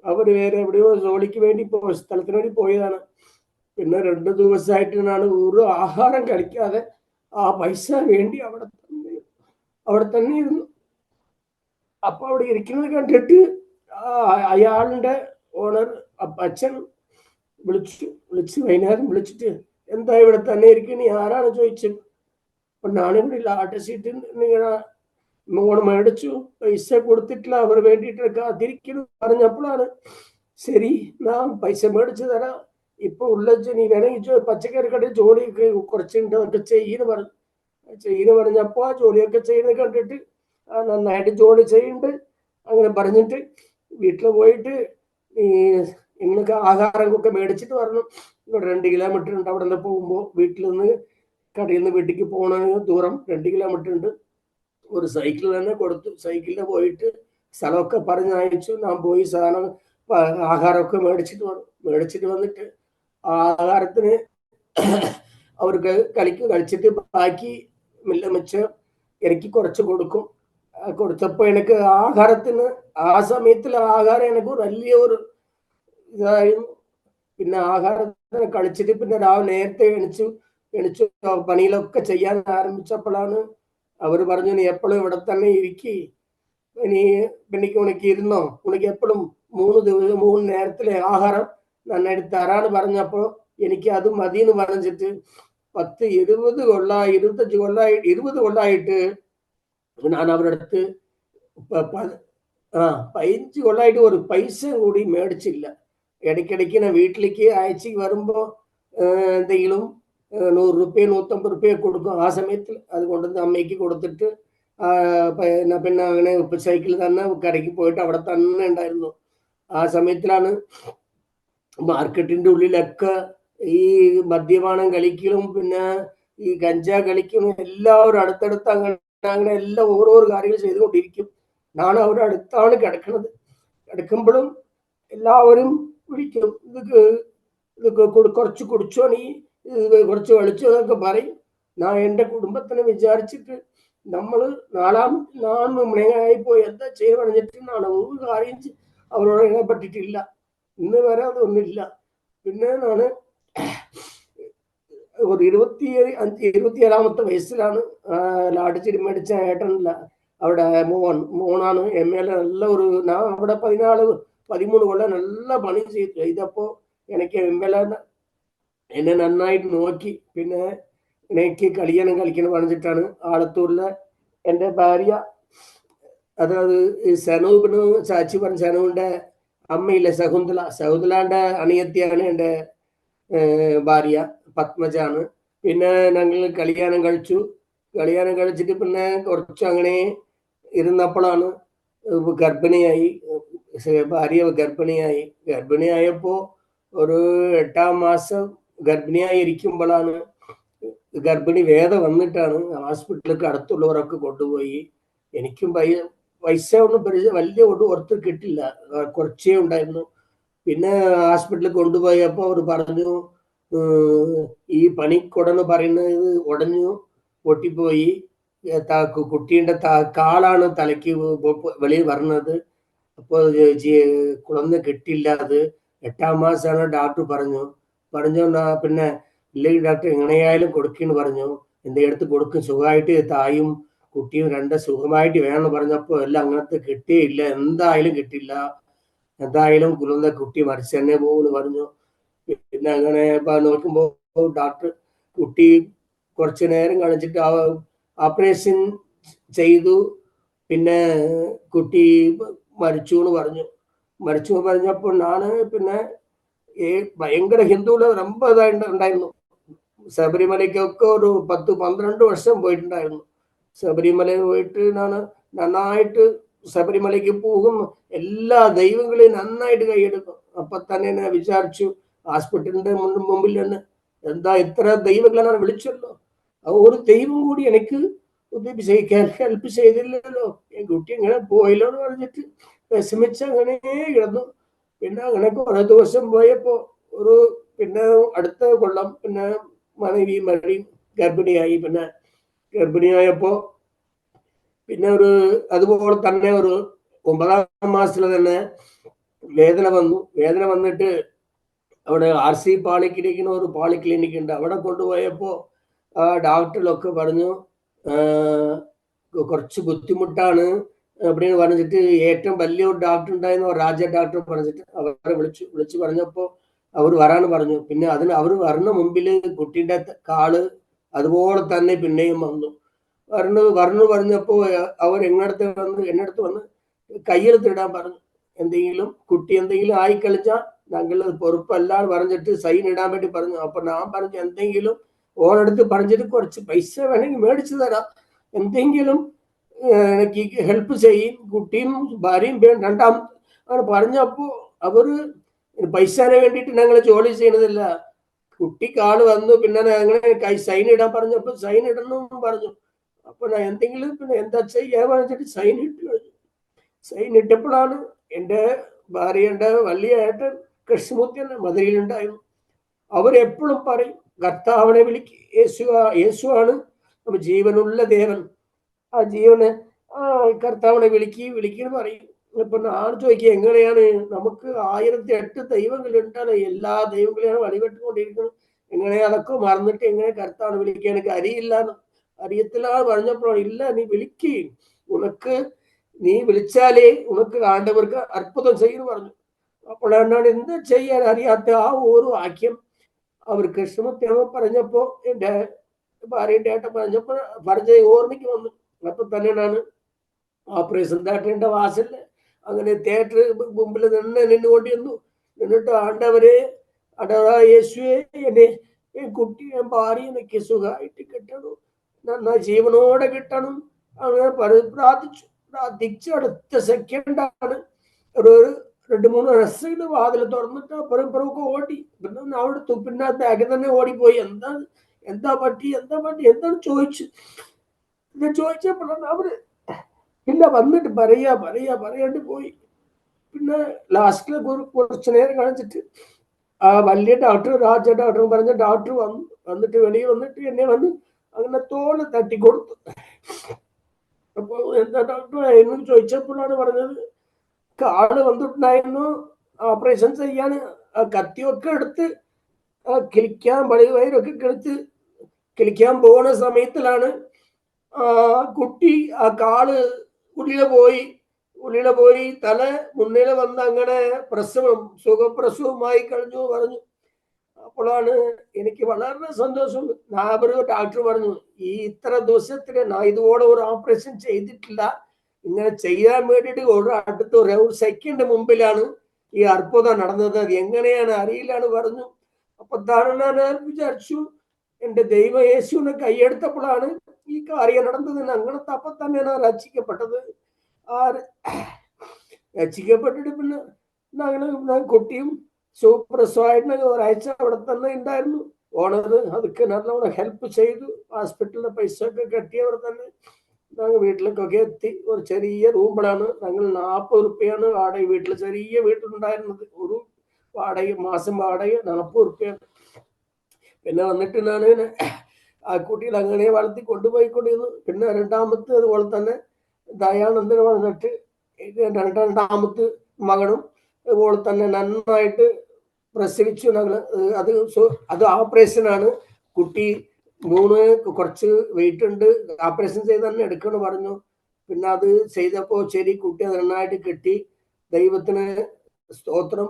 അവർ വേറെ എവിടെയോ ജോലിക്ക് വേണ്ടി സ്ഥലത്തിന് വേണ്ടി പോയതാണ്. പിന്നെ 2 ദിവസമായിട്ട് ഞാൻ ഒരു ആഹാരം കഴിക്കാതെ ആ പൈസ വേണ്ടി അവിടെ തന്നെ ഇരുന്നു. അപ്പൊ അവിടെ ഇരിക്കുന്നത് കണ്ടിട്ട് അയാളുടെ ഓണർ അച്ഛൻ വിളിച്ച് വൈകുന്നേരം വിളിച്ചിട്ട് എന്താ ഇവിടെ തന്നെ ഇരിക്കണേ, ആരാണ് ചോദിച്ചത്. അപ്പൊ ഞാനിവിടെ ഇല്ല, ആട്ട സീറ്റ് നിങ്ങൾ മേടിച്ചു, പൈസ കൊടുത്തിട്ടില്ല, അവർ വേണ്ടിയിട്ട് കാത്തിരിക്കുന്നു പറഞ്ഞപ്പോഴാണ് ശരി ഞാൻ പൈസ മേടിച്ചു തരാം, ഇപ്പൊ ഉള്ള നീ വേണമെങ്കിൽ പച്ചക്കറി കടയിൽ ജോലിയൊക്കെ കുറച്ചുണ്ട് അതൊക്കെ ചെയ്യുന്നു പറഞ്ഞപ്പോ ആ ജോലിയൊക്കെ ചെയ്യുന്നത് കണ്ടിട്ട് നന്നായിട്ട് ജോലി ചെയ്യുന്നുണ്ട് അങ്ങനെ പറഞ്ഞിട്ട് വീട്ടിൽ പോയിട്ട് ഈ നിങ്ങൾക്ക് ആഹാരമൊക്കെ മേടിച്ചിട്ട് പറഞ്ഞു. ഇവിടെ 2 കിലോമീറ്റർ ഉണ്ട്. അവിടെ നിന്ന് പോകുമ്പോൾ വീട്ടിൽ നിന്ന് കടയിൽ നിന്ന് വീട്ടിലേക്ക് പോകണ ദൂരം 2 കിലോമീറ്റർ ഉണ്ട്. ഒരു സൈക്കിൾ തന്നെ കൊടുത്തു. സൈക്കിളിൽ പോയിട്ട് സ്ഥലമൊക്കെ പറഞ്ഞയച്ചു. ഞാൻ പോയി സാധനം ആഹാരമൊക്കെ മേടിച്ചിട്ട് വന്നിട്ട് ആഹാരത്തിന് അവർക്ക് കഴിച്ചിട്ട് ബാക്കി മിച്ചം എനിക്ക് കുറച്ച് കൊടുക്കും. കൊടുത്തപ്പോൾ എനിക്ക് ആഹാരത്തിന് ആ സമയത്തിൽ ആഹാരം എനിക്ക് വലിയ ഒരു ഇതായിരുന്നു. പിന്നെ ആഹാരത്തിന് കഴിച്ചിട്ട് പിന്നെ രാവിലെ നേരത്തെ എണിച്ചു പണിയിലൊക്കെ ചെയ്യാൻ ആരംഭിച്ചപ്പോഴാണ് അവർ പറഞ്ഞു നീ എപ്പോഴും ഇവിടെ തന്നെ ഇരിക്കി, പിന്നെ ഉനക്ക് ഇരുന്നോ, ഉനക്ക് എപ്പോഴും 3 നേരത്തിലെ ആഹാരം നന്നായിട്ട് തരാന്ന് പറഞ്ഞപ്പോൾ എനിക്ക് അത് മതിയെന്ന് പറഞ്ഞിട്ട് 20 കൊല്ലായിട്ട് ഞാൻ അവരുടെ അടുത്ത് 15 കൊല്ലായിട്ട് ഒരു പൈസ കൂടി മേടിച്ചില്ല. ഇടയ്ക്കിടയ്ക്ക് ഞാൻ വീട്ടിലേക്ക് ആഴ്ചക്ക് വരുമ്പോ എന്തെങ്കിലും 100 റുപ്യ 150 റുപ്യ കൊടുക്കും. ആ സമയത്തിൽ അത് കൊണ്ടുവന്ന് അമ്മയ്ക്ക് കൊടുത്തിട്ട് പിന്നെ അങ്ങനെ സൈക്കിൾ തന്നെ കടയ്ക്ക് പോയിട്ട് അവിടെ തന്നെ ഉണ്ടായിരുന്നു. ആ സമയത്തിലാണ് മാർക്കറ്റിന്റെ ഉള്ളിലൊക്കെ ഈ മദ്യപാനം കളിക്കലും പിന്നെ ഈ ഗഞ്ചാ കളിക്കലും എല്ലാവരും അടുത്തടുത്ത് അങ്ങനെ എല്ലാം ഓരോ കാര്യങ്ങൾ ചെയ്തുകൊണ്ടിരിക്കും. ഞാൻ അവരുടെ അടുത്താണ് കിടക്കുമ്പോഴും എല്ലാവരും വിളിക്കും, ഇതൊക്കെ കുറച്ച് കുടിച്ചോ നീ, കുറച്ച് കളിച്ചോ എന്നൊക്കെ പറയും. ഞാൻ എൻ്റെ കുടുംബത്തിനെ വിചാരിച്ചിട്ട് നാളാം മണിയായിപ്പോയി എന്താ ചെയ്ത് പറഞ്ഞിട്ട് ഞാൻ ഒരു കാര്യം അവരോട് ഇടപെട്ടിട്ടില്ല. ഇന്ന് വരെ അതൊന്നുമില്ല. പിന്നെ ഞാൻ ഒരു 27-ാമത്തെ വയസ്സിലാണ് ലാടിച്ചിരി മേടിച്ച ഏട്ടനില്ല അവിടെ മോണാണ് MLA. നല്ല ഞാൻ അവിടെ 13 കൊല്ലം നല്ല പണി ചെയ്തപ്പോ എനിക്ക് MLA എന്നെ നന്നായിട്ട് നോക്കി. പിന്നെ എനിക്ക് കളിക്കണം പറഞ്ഞിട്ടാണ് ആലത്തൂരിലെ എൻ്റെ ഭാര്യ, അതായത് ഈ സനൂപിന് ചാച്ചി പറഞ്ഞ സനൂപിന്റെ അമ്മയില്ലേ സഹുന്തലാന്റെ അണിയത്തിയാണ് എൻ്റെ ഭാര്യ പത്മജാണ്. പിന്നെ ഞങ്ങൾ കല്യാണം കഴിച്ചിട്ട് പിന്നെ കുറച്ച് അങ്ങനെ ഇരുന്നപ്പോഴാണ് ഗർഭിണിയായി. ഭാര്യ ഗർഭിണിയായപ്പോ ഒരു 8-ാം മാസം ഗർഭിണിയായി ഇരിക്കുമ്പോഴാണ് ഗർഭിണി വേദ വന്നിട്ടാണ് ഹോസ്പിറ്റലിലേക്ക് അടുത്തുള്ളവരൊക്കെ കൊണ്ടുപോയി. എനിക്കും പൈസ ഒന്നും വലിയ ഓർത്ത് കിട്ടില്ല, കുറച്ചേ ഉണ്ടായിരുന്നു. പിന്നെ ഹോസ്പിറ്റലിൽ കൊണ്ടുപോയപ്പോൾ അവർ പറഞ്ഞു ഈ പണിക്കുടന്ന് പറയുന്നത് ഉടഞ്ഞു പൊട്ടിപ്പോയി, കുട്ടീൻ്റെ കാലാണ് തലയ്ക്ക് വെളിയിൽ വരുന്നത്, അപ്പോൾ കുളന്ന് കിട്ടില്ല, അത് 8-ാം മാസമാണ് ഡോക്ടർ പറഞ്ഞു. പിന്നെ ഇല്ലെങ്കിൽ ഡോക്ടർ എങ്ങനെയായാലും കൊടുക്കുന്നു പറഞ്ഞു. എടുത്ത് കൊടുക്കും, സുഖമായിട്ട് തായും കുട്ടിയും 2 സുഖമായിട്ട് വേണമെന്ന് പറഞ്ഞപ്പോൾ എല്ലാം അങ്ങനത്തെ കിട്ടിയില്ല, എന്തായാലും കിട്ടില്ല, എന്തായാലും കുളന്ന കുട്ടി മരിച്ചു തന്നെ പോകുമെന്ന് പറഞ്ഞു. പിന്നെ അങ്ങനെ നോക്കുമ്പോൾ ഡോക്ടർ കുട്ടി കുറച്ചു നേരം കാണിച്ചിട്ട് ഓപ്പറേഷൻ ചെയ്തു. പിന്നെ കുട്ടി മരിച്ചു എന്ന് പറഞ്ഞപ്പോൾ ഞാൻ പിന്നെ ഭയങ്കര ഹിന്ദുവിൽ ரொம்ப ഉണ്ടായിരുന്നു. ശബരിമലയ്ക്കൊക്കെ ഒരു 10-12 വർഷം പോയിട്ടുണ്ടായിരുന്നു. ശബരിമല പോയിട്ട് ഞാൻ നന്നായിട്ട് ശബരിമലയ്ക്ക് പോകും, എല്ലാ ദൈവങ്ങളെയും നന്നായിട്ട് കൈയെടുക്കും. അപ്പൊ തന്നെ ഞാൻ വിചാരിച്ചു, ഹോസ്പിറ്റലിന്റെ മുമ്പിൽ തന്നെ എന്താ ഇത്ര ദൈവങ്ങളാണ് വിളിച്ചല്ലോ, ഒരു ദൈവം കൂടി എനിക്ക് ഹെൽപ്പ് ചെയ്തില്ലല്ലോ, എൻ കുട്ടി ഇങ്ങനെ പോയല്ലോ എന്ന് പറഞ്ഞിട്ട് വിഷമിച്ച് അങ്ങനെ കിടന്നു. പിന്നെ അങ്ങനെ കുറെ ദിവസം പോയപ്പോ ഒരു പിന്നെ അടുത്ത കൊല്ലം പിന്നെ മഴ ഗർഭിണിയായി. പിന്നെ ഗർഭിണിയായപ്പോ പിന്നെ ഒരു അതുപോലെ തന്നെ ഒരു 9ാം മാസത്തിൽ തന്നെ വേദന വന്നു. വേദന വന്നിട്ട് അവിടെ RC പാളിക്ലിനിക്കിന് ഒരു പാളിക്ലിനിക് ഉണ്ട്, അവിടെ കൊണ്ടുപോയപ്പോ ഡോക്ടറിലൊക്കെ പറഞ്ഞു കുറച്ച് ബുദ്ധിമുട്ടാണ് அப்படின்னு പറഞ്ഞിട്ട് ഏറ്റവും വലിയൊരു ഡോക്ടർ ഉണ്ടായിരുന്നു, രാജ ഡോക്ടർ പറഞ്ഞിട്ട് അവരെ വിളിച്ചു പറഞ്ഞപ്പോ അവർ വരാന്ന് പറഞ്ഞു. പിന്നെ അതിന് അവർ വരണ മുമ്പില് കുട്ടീൻ്റെ കാല് അതുപോലെ തന്നെ പിന്നെയും വന്നു. പറഞ്ഞപ്പോ അവർ എന്നടുത്ത് വന്ന് കയ്യെടുത്തിടാൻ പറഞ്ഞു. എന്തെങ്കിലും കുട്ടി എന്തെങ്കിലും ആയിക്കളിച്ചാൽ ഞങ്ങൾ പൊറുപ്പല്ല പറഞ്ഞിട്ട് സൈൻ ഇടാൻ വേണ്ടി പറഞ്ഞു. അപ്പൊ ഞാൻ പറഞ്ഞു എന്തെങ്കിലും ഓരോടത്ത് പറഞ്ഞിട്ട് കുറച്ച് പൈസ വേണമെങ്കിൽ മേടിച്ചു തരാം, എന്തെങ്കിലും എനിക്ക് ഹെൽപ്പ് ചെയ്യും, കുട്ടിയും ഭാര്യയും രണ്ടാം പറഞ്ഞപ്പോ അവര് പൈസനെ വേണ്ടിയിട്ട് ഞങ്ങൾ ജോലി ചെയ്യുന്നതല്ല, കുട്ടിക്ക് ആള് വന്നു പിന്നെ ഞങ്ങൾ സൈൻ ഇടാൻ പറഞ്ഞപ്പോ സൈൻ ഇടണമെന്നും പറഞ്ഞു. അപ്പൊ ഞാൻ എന്തെങ്കിലും പിന്നെ എന്താ ചെയ്യാ പറഞ്ഞിട്ട് സൈൻ ഇട്ട് കഴിഞ്ഞു. സൈൻ ഇട്ടപ്പോഴാണ് എൻ്റെ ഭാര്യയുടെ വലിയ ഏട്ടൻ കൃഷ്ണമൂർത്തി മധുരയിലുണ്ടായിരുന്നു. അവരെപ്പോഴും പറയും കർത്താവിനെ വിളിക്ക്, യേശുവാണ് നമ്മ ജീവനുള്ള ദേവൻ, ആ ജീവനെ കർത്താവിനെ വിളിക്കുന്നു പറയും. ഇപ്പൊ ഞാൻ ചോദിക്കുക എങ്ങനെയാണ് നമുക്ക് 1008 ദൈവങ്ങൾ ഉണ്ടാലോ, എല്ലാ ദൈവങ്ങളെയാണ് വഴിപെട്ടുകൊണ്ടിരിക്കുന്നത്, എങ്ങനെ അതൊക്കെ മറന്നിട്ട് എങ്ങനെ കർത്താവിനെ വിളിക്കുക, എനിക്ക് അറിയത്തില്ല പറഞ്ഞപ്പോഴാണ് ഇല്ല നീ വിളിക്ക്, നീ വിളിച്ചാലേ ഉനക്ക് ആണ്ടവർക്ക് അത്ഭുതം ചെയ്യുന്നു പറഞ്ഞു. അപ്പോഴാണ് എന്ത് ചെയ്യാൻ അറിയാത്ത ആ ഒരു വാക്യം അവർ കൃഷ്ണമൂർത്തിയമ്മ പറഞ്ഞപ്പോ എൻ്റെ ഭാര്യയുടെ ഏട്ടൻ പറഞ്ഞ ഓർമ്മയ്ക്ക് വന്നു. അപ്പൊ തന്നെയാണ് ഓപ്പറേഷൻ തിയേറ്ററിന്റെ വാസല് അങ്ങനെ തിയേറ്റർ മുമ്പിൽ നിന്നുകൊണ്ടിരുന്നു. എന്നിട്ട് ആണ്ടവരെ യേശുവെ എന്നെ കുട്ടിയെ ഭാര്യ എനിക്ക് സുഖമായിട്ട് കിട്ടണം, നന്നായി ജീവനോടെ കിട്ടണം അങ്ങനെ പ്രാർത്ഥിച്ചു. അടുത്ത സെക്കൻഡാണ് ഒരു 2-3 നഴ്സുകൾ വാതിൽ തുറന്നിട്ട് അപ്പുറമൊക്കെ ഓടി. പിന്നെ അവിടെ പിന്നെ ബാഗിൽ തന്നെ ഓടിപ്പോയി. എന്താ പറ്റി എന്താണ് ചോദിച്ചപ്പോഴാണ് അവര് ഇല്ല വന്നിട്ട് പറയാണ്ട് പോയി. പിന്നെ ലാസ്റ്റില് കുറച്ചു നേരം കാണിച്ചിട്ട് ആ വലിയ ഡോക്ടർ രാജ ഡോക്ടർ പറഞ്ഞ ഡോക്ടർ വന്നിട്ട് വെളിയിൽ വന്നിട്ട് എന്നെ വന്ന് അങ്ങനെ തോല് തട്ടി കൊടുത്തു. അപ്പൊ എന്താ ഡോക്ടർ എന്ന് ചോദിച്ചപ്പോഴാണ് പറഞ്ഞത് കാല് വന്നിട്ടുണ്ടായിരുന്നു, ഓപ്പറേഷൻ ചെയ്യാൻ കത്തിയൊക്കെ എടുത്ത് വയറൊക്കെ എടുത്ത് കിളിക്കാൻ പോകുന്ന സമയത്തിലാണ് കുട്ടി ആ കാല് ഉള്ളിലെ പോയി തല മുന്നിലെ വന്ന് അങ്ങനെ സുഖപ്രസവമായി കഴിഞ്ഞു പറഞ്ഞു. അപ്പോഴാണ് എനിക്ക് വളരെ സന്തോഷം. ഡോക്ടർ പറഞ്ഞു ഈ ഇത്ര ദിവസത്തിന് ഞാൻ ഇതുപോലെ ഒരു ഓപ്പറേഷൻ ചെയ്തിട്ടില്ല, ഇങ്ങനെ ചെയ്യാൻ വേണ്ടിയിട്ട് ഒരു സെക്കൻഡ് മുമ്പിലാണ് ഈ അത്ഭുതം നടന്നത്, അത് എങ്ങനെയാണ് അറിയില്ലാണ് പറഞ്ഞു. അപ്പൊ ഞാൻ വിചാരിച്ചു എൻ്റെ ദൈവ യേശുവിനെ കൈയെടുത്തപ്പോഴാണ് ഈ കാര്യം നടന്നത്. അങ്ങനത്തെ അപ്പൊ തന്നെയാണ് രക്ഷിക്കപ്പെട്ടത്. രക്ഷിക്കപ്പെട്ടിട്ട് പിന്നെ ഞങ്ങൾ കുട്ടിയും സുപ്രസവമായിട്ട് ഒരാഴ്ച അവിടെ തന്നെ ഉണ്ടായിരുന്നു. ഓണർ അതൊക്കെ നല്ലോണം ഹെൽപ്പ് ചെയ്തു. ഹോസ്പിറ്റലിലെ പൈസ ഒക്കെ കെട്ടിയവർ തന്നെ ഞങ്ങൾ വീട്ടിലേക്കൊക്കെ എത്തി. ഒരു ചെറിയ റൂമിലാണ് ഞങ്ങൾ 40 റുപ്യാണ് വാടക, വീട്ടിൽ ചെറിയ വീട്ടിലുണ്ടായിരുന്നത്. ഒരു മാസം വാടക 40 റുപ്യാണ്. പിന്നെ വന്നിട്ട് ഞാൻ ആ കുട്ടികൾ അങ്ങനെ വളർത്തി കൊണ്ടുപോയിക്കൊണ്ടിരുന്നു. പിന്നെ രണ്ടാമത്തെ അതുപോലെ തന്നെ ദയാനന്ദന് വന്നിട്ട് രണ്ടാമത്തെ മകനും അതുപോലെ തന്നെ നന്നായിട്ട് പ്രസവിച്ചു. ഞങ്ങൾ അത് ഓപ്പറേഷനാണ്. കുട്ടി കുറച്ച് വെയിറ്റ് ഉണ്ട്, ഓപ്പറേഷൻ ചെയ്ത് തന്നെ എടുക്കണം പറഞ്ഞു. പിന്നെ അത് ചെയ്തപ്പോ ശരി കുട്ടി നന്നായിട്ട് കിട്ടി. ദൈവത്തിന് സ്തോത്രം.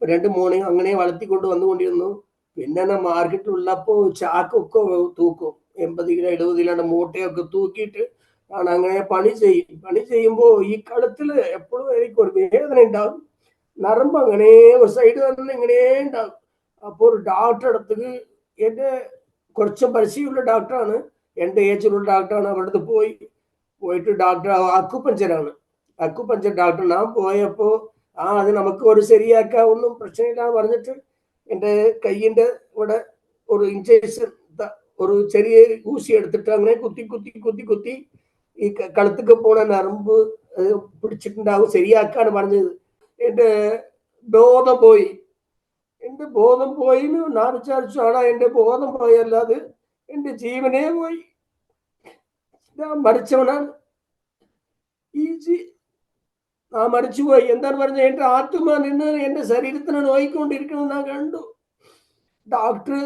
2 മോനെ അങ്ങനെ വളർത്തിക്കൊണ്ട് വന്നുകൊണ്ടിരുന്നു. പിന്നെ മാർക്കറ്റിലുള്ളപ്പോ ചാക്കൊക്കെ തൂക്കും, 80 കിലോ 70 കിലോയുടെ മൂട്ടയൊക്കെ തൂക്കിയിട്ട് ആണ് അങ്ങനെ പണി ചെയ്യുമ്പോ ഈ കഴുത്തില് എപ്പോഴും എനിക്ക് ഒരു വേദന ഉണ്ടാവും, നരമ്പ് അങ്ങനെ ഒരു സൈഡ് തന്നെ ഇങ്ങനെ ഉണ്ടാവും. അപ്പൊ ഒരു ഡോക്ടർ അടുത്ത്, എന്റെ കുറച്ച് പരിചയമുള്ള ഡോക്ടറാണ്, എൻ്റെ ഏജിലുള്ള ഡോക്ടറാണ്, അവിടെ അടുത്ത് പോയി പോയിട്ട് ഡോക്ടർ അക്കുപഞ്ചറാണ്, അക്കുപഞ്ചർ ഡോക്ടർ. ഞാൻ പോയപ്പോൾ അത് നമുക്ക് ഒരു ശരിയാക്കാം, ഒന്നും പ്രശ്നമില്ല പറഞ്ഞിട്ട് എൻ്റെ കയ്യിൻ്റെ ഇവിടെ ഒരു ഇഞ്ചക്ഷൻ, ഒരു ചെറിയ ഊസി എടുത്തിട്ട് അങ്ങനെ കുത്തി കുത്തി കുത്തി കുത്തി ഈ കഴുത്തേക്ക് പോണ നരമ്പ് പിടിച്ചിട്ടുണ്ടാവും, ശരിയാക്കാണ് പറഞ്ഞത്. എൻ്റെ ബോധം പോയി. എൻ്റെ ബോധം പോയി ഞാൻ വിചാരിച്ചു എൻ്റെ ബോധം പോയല്ലാതെ എൻ്റെ ജീവനേ പോയി, ഞാൻ മരിച്ചവനാണ്. ഞാൻ മരിച്ചുപോയി. എന്താണ് പറഞ്ഞ എൻ്റെ ആത്മാ നിന്ന് എൻ്റെ ശരീരത്തിനെ നോയിക്കൊണ്ടിരിക്കുന്നത് ഞാൻ കണ്ടു. ഡോക്ടർ,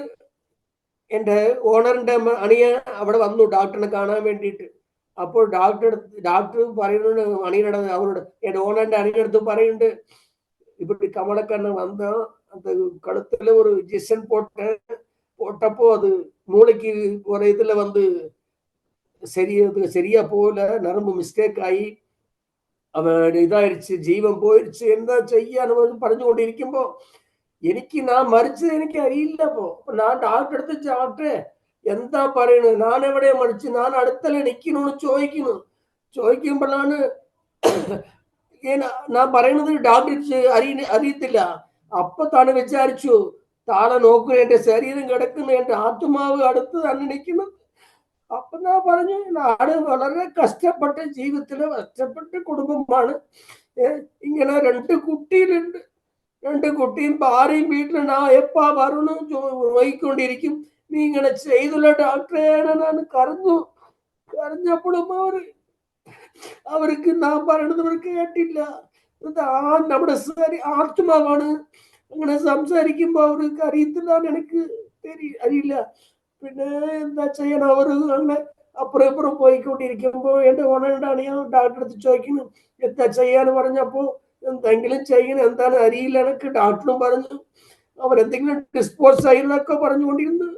എൻ്റെ ഓണറിന്റെ അണിയ അവിടെ വന്നു ഡോക്ടറിനെ കാണാൻ വേണ്ടിയിട്ട്. അപ്പോൾ ഡോക്ടർ പറയുന്നുണ്ട് അണിയുടെ അവരോട്, എൻ്റെ ഓണറിന്റെ അണിയടുത്ത് പറയുന്നുണ്ട്, இப்படி கமலக்கண்ணன் வந்தா அந்த கழுத்துல ஒரு இன்ஜெக்ஷன் போட்டப்போ அது மூளைக்கு ஒரு இதுல வந்து சரியா போல, நரம்பு மிஸ்டேக் ஆகி അവൻ ഇതായിരിച്ച്, ജീവൻ പോയിരിച്ച്, എന്താ ചെയ്യാന്ന് പറഞ്ഞുകൊണ്ടിരിക്കുമ്പോ എനിക്ക് ഞാൻ മരിച്ചത് എനിക്ക് അറിയില്ലപ്പോ. അപ്പൊ ഞാൻ ഡോക്ടർ അടുത്ത്, ഡോക്ടറെ എന്താ പറയണത്, ഞാൻ എവിടെ മരിച്ചു, ഞാൻ അടുത്തല്ല നിൽക്കണമെന്ന് ചോദിക്കുമ്പോഴാണ് ഞാൻ പറയണത് ഡോക്ടർ അറിയത്തില്ല. അപ്പൊ താന് വിചാരിച്ചു, താഴെ നോക്കുക, എന്റെ ശരീരം കിടക്കുന്ന എന്റെ ആത്മാവ് അടുത്ത് തന്നെ നിൽക്കുന്നത്. അപ്പൊ ഞാൻ പറഞ്ഞു, നാട് വളരെ കഷ്ടപ്പെട്ട ജീവിതത്തില് കഷ്ടപ്പെട്ട കുടുംബമാണ്, ഇങ്ങനെ 2 കുട്ടിയിലുണ്ട്, 2 കുട്ടിയും ഭാര്യയും വീട്ടില്, ഞാൻ എപ്പാ വരണം നോയിക്കൊണ്ടിരിക്കും, നീ ഇങ്ങനെ ചെയ്തുള്ള ഡോക്ടറെ. ഞാൻ കരഞ്ഞപ്പോഴും അവർക്ക് ഞാൻ പറയണത് അവർ കേട്ടില്ല. നമ്മുടെ ആത്മാവാണ്, അങ്ങനെ സംസാരിക്കുമ്പോ അവർക്ക് അറിയത്തില്ല, എനിക്ക് അറിയില്ല. പിന്നെ എന്താ ചെയ്യണം, അവർ അങ്ങനെ അപ്പുറം ഇപ്പുറം പോയിക്കൊണ്ടിരിക്കുമ്പോ എൻ്റെ ഓണറിന്റെ ഞാൻ ഡോക്ടറെ അടുത്ത് ചോദിക്കുന്നു എന്താ ചെയ്യാന്ന് പറഞ്ഞപ്പോ, എന്തെങ്കിലും ചെയ്യണം, എന്താണ് അറിയില്ല എനിക്ക്. ഡോക്ടറും പറഞ്ഞു അവരെന്തെങ്കിലും ഡിസ്പോസ് ആയിരുന്നൊക്കെ പറഞ്ഞുകൊണ്ടിരുന്നു.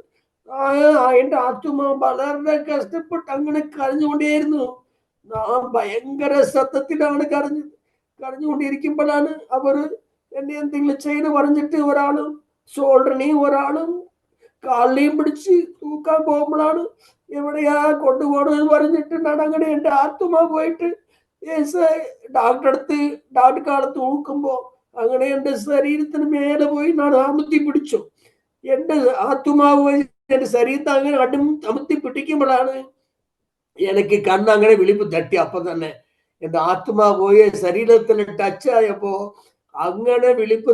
എൻ്റെ ആത്മാ വളരെ കഷ്ടപ്പെട്ട് അങ്ങനെ കരഞ്ഞുകൊണ്ടേയിരുന്നു. ഞാൻ ഭയങ്കര ശബ്ദത്തിലാണ് കരഞ്ഞുകൊണ്ടിരിക്കുമ്പോഴാണ് അവർ എന്നെ എന്തെങ്കിലും ചെയ്ത് പറഞ്ഞിട്ട് ഒരാളും ഷോൾഡറിനെയും ഒരാളും കാലിനെയും പിടിച്ച് തൂക്കാൻ പോകുമ്പോഴാണ് എവിടെയാ കൊണ്ടുപോകണമെന്ന് പറഞ്ഞിട്ടുണ്ടാണ്. അങ്ങനെ എൻ്റെ ആത്മാ പോയിട്ട് ഡോക്ടർ കാലത്ത് തൂക്കുമ്പോ അങ്ങനെ എൻ്റെ ശരീരത്തിന് മേലെ പോയി ഞാൻ അമുത്തി പിടിച്ചു. എൻ്റെ ആത്മാവ് പോയി എൻ്റെ ശരീരത്തെ അങ്ങനെ അമുത്തി പിടിക്കുമ്പോഴാണ് എനിക്ക് കണ്ണ് അങ്ങനെ വിളിപ്പ് തട്ടി. അപ്പൊ തന്നെ എൻ്റെ ആത്മാ പോയ ശരീരത്തിൽ ടച്ച് ആയപ്പോ അങ്ങനെ വിളിപ്പ്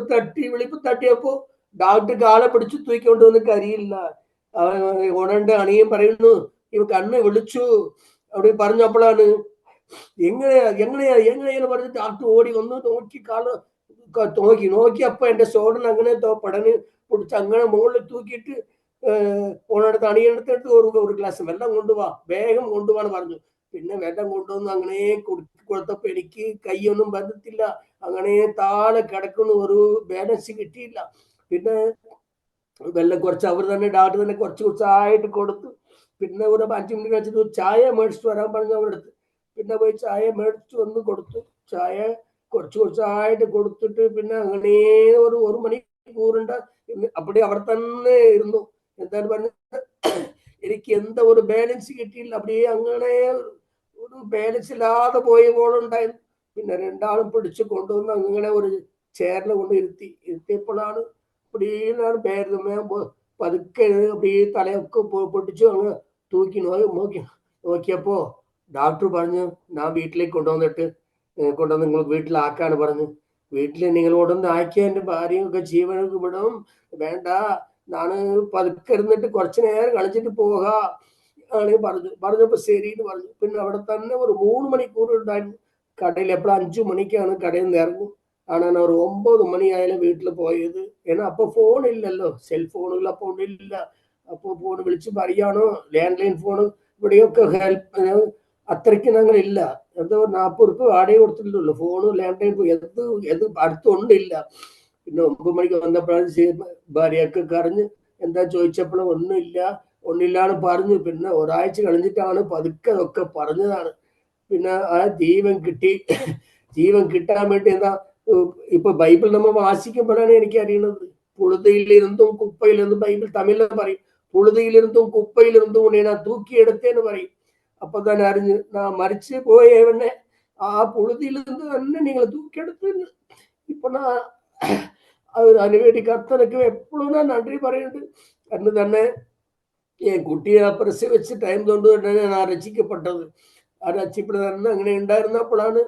തട്ടിയപ്പോ ഡോക്ടർ കാലെ പിടിച്ചു തൂക്കിക്കൊണ്ടുവന്ന് കരിയില്ല. ഓണന്റെ അണിയും പറയുന്നു, ഇവ കണ്ണ് വിളിച്ചു അവിടെ പറഞ്ഞപ്പോഴാണ് എങ്ങനെയാന്ന് പറഞ്ഞിട്ട് ഡോക്ടർ ഓടി വന്ന് നോക്കിയപ്പോ എൻ്റെ ഷോൾഡറിന് അങ്ങനെ പടന് പിടിച്ച് അങ്ങനെ മുകളിൽ തൂക്കിയിട്ട് ഓണടുത്ത് അണിയെടുത്തിട്ട് ഒരു ഗ്ലാസ് വെള്ളം കൊണ്ടുപോവാ, വേഗം കൊണ്ടുപോവാന്ന് പറഞ്ഞു. പിന്നെ വെള്ളം കൊണ്ടുവന്ന് അങ്ങനെ കൊടുത്തപ്പോ എനിക്ക് കൈയൊന്നും ബന്ധത്തില്ല, അങ്ങനെ താഴെ കിടക്കുന്ന ഒരു ബാലൻസ് കിട്ടിയില്ല. പിന്നെ വെള്ളം കുറച്ച് അവർ തന്നെ ഡോക്ടർ തന്നെ കുറച്ചായിട്ട് കൊടുത്തു. പിന്നെ ഒരു 5 മിനിറ്റ് വെച്ചിട്ട് ചായ മേടിച്ചിട്ട് വരാൻ പറഞ്ഞു അവരടുത്ത്. പിന്നെ പോയി ചായ മേടിച്ചു വന്ന് കൊടുത്തു. ചായ കുറച്ചായിട്ട് കൊടുത്തിട്ട് പിന്നെ അങ്ങനെ ഒരു മണിക്കൂറുണ്ട് അപ്പടി അവിടെ തന്നെ ഇരുന്നു. എന്താണ് പറഞ്ഞത്, എനിക്ക് എന്താ ഒരു ബാലൻസ് കിട്ടിയില്ല, அப்படியே അങ്ങനെ ഒരു ബാലൻസ് ഇല്ലാതെ പോയ പോലുണ്ടായിരുന്നു. പിന്നെ രണ്ടാളും പിടിച്ചു കൊണ്ടുവന്ന് അങ്ങനെ ഒരു ചെയറിൽ കൊണ്ട് ഇരുത്തിയപ്പോഴാണ് ഇപ്പടിയാണ് പതുക്കെ அப்படியே തലയൊക്കെ പൊട്ടിച്ചു അങ്ങ് തൂക്കി നോക്കിയപ്പോ ഡോക്ടർ പറഞ്ഞു, ഞാൻ വീട്ടിലേക്ക് കൊണ്ടുവന്ന് നിങ്ങൾ വീട്ടിലാക്കാണ് പറഞ്ഞു. വീട്ടിൽ നിങ്ങളോടൊന്ന് ആക്കിയ എൻ്റെ ഭാര്യയൊക്കെ ജീവനൊക്കെ വിടും, വേണ്ട, ഞാൻ പതുക്കെ ഇരുന്നിട്ട് കുറച്ചു നേരം കളിച്ചിട്ട് പോകാ ആണ് പറഞ്ഞപ്പോ ശരിന്ന് പറഞ്ഞു. പിന്നെ അവിടെ തന്നെ ഒരു 3 മണിക്കൂർ ഉണ്ടായിരുന്നു. കടയിൽ എപ്പോഴും 5 മണിക്കാണ് കടയിൽ നിന്ന് ഇറങ്ങും. ആണ് ഒരു 9 മണിയായാലും വീട്ടിൽ പോയത്. ഏன்னா അപ്പൊ ഫോൺ ഇല്ലല്ലോ, സെൽഫോണുകൾ അപ്പൊ ഇല്ല. അപ്പൊ ഫോൺ വിളിച്ച് പറയാണോ, ലാൻഡ് ലൈൻ ഫോൺ ഇവിടെയൊക്കെ അത്രയ്ക്ക് അങ്ങനെ ഇല്ല. എന്തോ 40 രൂപ വാടക കൊടുത്തിട്ടുള്ളൂ, ഫോണ് ലാൻഡ് ലൈൻ എത് അടുത്തൊണ്ടില്ല. പിന്നെ 9 മണിക്ക് വന്നപ്പോഴാണ് ഭാര്യയൊക്കെ കറിഞ്ഞ് എന്താ ചോദിച്ചപ്പോഴും ഒന്നില്ലാന്ന് പറഞ്ഞു. പിന്നെ ഒരാഴ്ച കഴിഞ്ഞിട്ടാണ് പതുക്കെ ഒക്കെ പറഞ്ഞതാണ്. പിന്നെ ആ ജീവൻ കിട്ടാൻ വേണ്ടി എന്താ ഇപ്പൊ ബൈബിൾ നമ്മൾ വാസിക്കുമ്പോഴാണ് എനിക്ക് അറിയുന്നത്, പുഴുതിയിലിരുന്നും കുപ്പയിലിരുന്നും, ബൈബിൾ തമിഴിൽ പറയും, പുഴുതിയിലിരുന്നും കുപ്പയിലിരുന്നും ഞാൻ തൂക്കിയെടുത്തേന്ന് പറയും. அப்பதான் அறிஞ்சு நான் மறிச்சு போய் உடனே புழுதியிலிருந்து തന്നെ நீங்களை தூக்கெடுத்து ഇപ്പൊ അത് അതിനുവേണ്ടി കർത്തനക്ക് എപ്പോഴും ഞാൻ നന്ദി പറയുന്നുണ്ട്. അന്ന് തന്നെ കുട്ടിയെ പ്രസവിച്ച് ടൈം കൊണ്ട് തന്നെ ഞാൻ രക്ഷിക്കപ്പെട്ടത്. ആ രക്ഷിക്കപ്പെട്ടത് തന്നെ അങ്ങനെ ഉണ്ടായിരുന്നപ്പോഴാണ്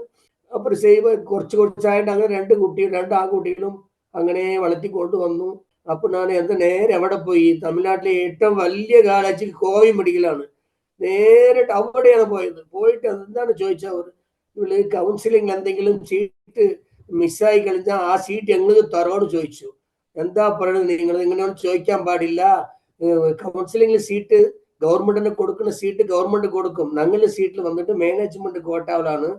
പ്രസവ കുറച്ച് കുറച്ചായിട്ട് അങ്ങനെ രണ്ട് ആൺകുട്ടികളും അങ്ങനെ വളർത്തിക്കൊണ്ട് വന്നു. അപ്പൊ ഞാൻ എന്താ നേരെ എവിടെ പോയി, തമിഴ്നാട്ടിലെ ഏറ്റവും വലിയ കാലേജ് കോവി മെഡിക്കലാണ്, നേരിട്ട് അവിടെയാണ് പോയിട്ട് എന്താണ് ചോദിച്ചവർ, ഇവള് കൗൺസിലിംഗ് എന്തെങ്കിലും സീറ്റ് മിസ്സായി കഴിഞ്ഞാൽ ആ സീറ്റ് ഞങ്ങൾക്ക് തരോന്ന് ചോദിച്ചു. എന്താ പറയുന്നത്, നിങ്ങൾ ഇങ്ങനെയൊന്നും ചോദിക്കാൻ പാടില്ല, കൗൺസിലിംഗിൽ സീറ്റ് ഗവൺമെന്റിന് കൊടുക്കുന്ന സീറ്റ് ഗവൺമെന്റ് കൊടുക്കും, ഞങ്ങളുടെ സീറ്റിൽ വന്നിട്ട് മാനേജ്മെന്റ് കോട്ടാവിലാണ്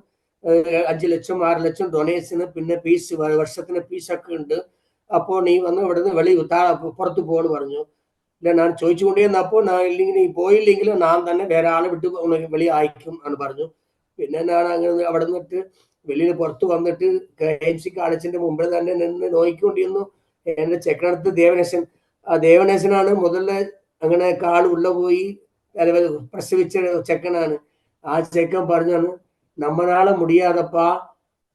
5 ലക്ഷം 6 ലക്ഷം ഡൊണേഷന്, പിന്നെ ഫീസ് വർഷത്തിന് ഫീസൊക്കെ ഉണ്ട്. അപ്പോൾ നീ വന്ന് ഇവിടുന്ന് പുറത്തു പോകണമെന്ന് പറഞ്ഞു. ഇല്ല ഞാൻ ചോദിച്ചുകൊണ്ടേന്നപ്പോൾ ഞാൻ ഇല്ലെങ്കിൽ നീ പോയില്ലെങ്കിൽ ഞാൻ തന്നെ വേറെ ആളെ വിട്ട് വെളിയിൽ അയക്കും എന്ന് പറഞ്ഞു. പിന്നെ ഞാൻ അങ്ങനെ അവിടെ നിന്നിട്ട് വെളിയിൽ പുറത്ത് വന്നിട്ട് KMC കാളേജിന്റെ മുമ്പിൽ തന്നെ നിന്ന് നോക്കിക്കൊണ്ടിരുന്നു. എന്റെ ചെക്കനടുത്ത് ദേവനേശൻ, ആ ദേവനേശനാണ് മുതല് അങ്ങനെ കാട് ഉള്ള പോയി പ്രസവിച്ച ചെക്കനാണ്. ആ ചെക്കൻ പറഞ്ഞാണ്, நம்மளால முடியாதப்பா,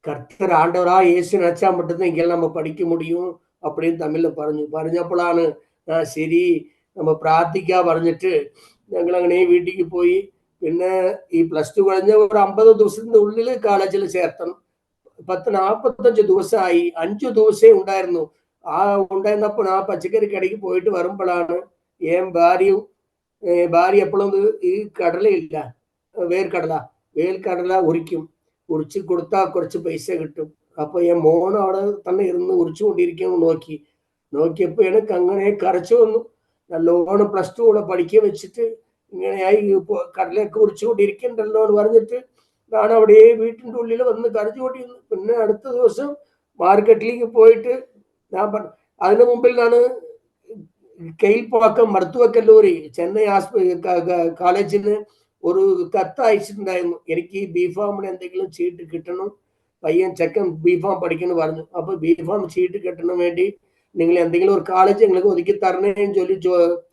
கர்த்தர் ஆண்டவரா இயேசு நினைச்சா மட்டும்தான் இங்கே நம்ம படிக்க முடியும் அப்படின்னு തമിഴിൽ പറഞ്ഞപ്പോഴാണ് ശരി നമ്മ പ്രാർത്ഥിക്കാ പറഞ്ഞിട്ട് ഞങ്ങൾ അങ്ങനെ വീട്ടിലേക്ക് പോയി. പിന്നെ ഈ +2 കഴിഞ്ഞ ഒരു 50 ദിവസത്തിന്റെ ഉള്ളിൽ കോളേജിൽ ചേർത്തണം. 45 ദിവസമായി, 5 ദിവസേ ഉണ്ടായിരുന്നു. ഉണ്ടായിരുന്നപ്പോൾ ആ പച്ചക്കറി കടയ്ക്ക് പോയിട്ട് വരുമ്പോഴാണ് ഭാര്യ എപ്പോഴും ഈ കടലയില്ല, വേൽക്കടല ഉരിച്ച് കൊടുത്താൽ കുറച്ച് പൈസ കിട്ടും. അപ്പൊ മോൻ അവിടെ തന്നെ ഇരുന്ന് ഉരിച്ചുകൊണ്ടിരിക്കുന്നു. നോക്കിയപ്പോ എനിക്ക് അങ്ങനെ കരച്ചു വന്നു. നല്ലോണം +2 കൂടെ പഠിക്കുക വെച്ചിട്ട് ഇങ്ങനെയായി കടലൊക്കെ ഉരിച്ചുകൊണ്ടിരിക്കണ്ടല്ലോ എന്ന് പറഞ്ഞിട്ട് ഞാൻ അവിടെ വീട്ടിന്റെ ഉള്ളിൽ വന്ന് കരച്ചുകൊണ്ടിരുന്നു. പിന്നെ അടുത്ത ദിവസം മാർക്കറ്റിലേക്ക് പോയിട്ട് അതിനു മുമ്പിൽ ഞാൻ കെയിൽപ്പാക്കം മർത്തുവ കല്ലൂരി ചെന്നൈ കോളേജിന് ഒരു കത്ത് അയച്ചിട്ടുണ്ടായിരുന്നു, എനിക്ക് ബിഫാമിന് എന്തെങ്കിലും സീറ്റ് കിട്ടണം, പയ്യൻ ചെക്കൻ ബിഫാം പഠിക്കുന്നു പറഞ്ഞു. അപ്പൊ ബിഫാം സീറ്റ് കിട്ടണം വേണ്ടി നിങ്ങൾ എന്തെങ്കിലും ഒരു കോളേജ് നിങ്ങൾക്ക് ഒതുക്കി തരണേന്ന്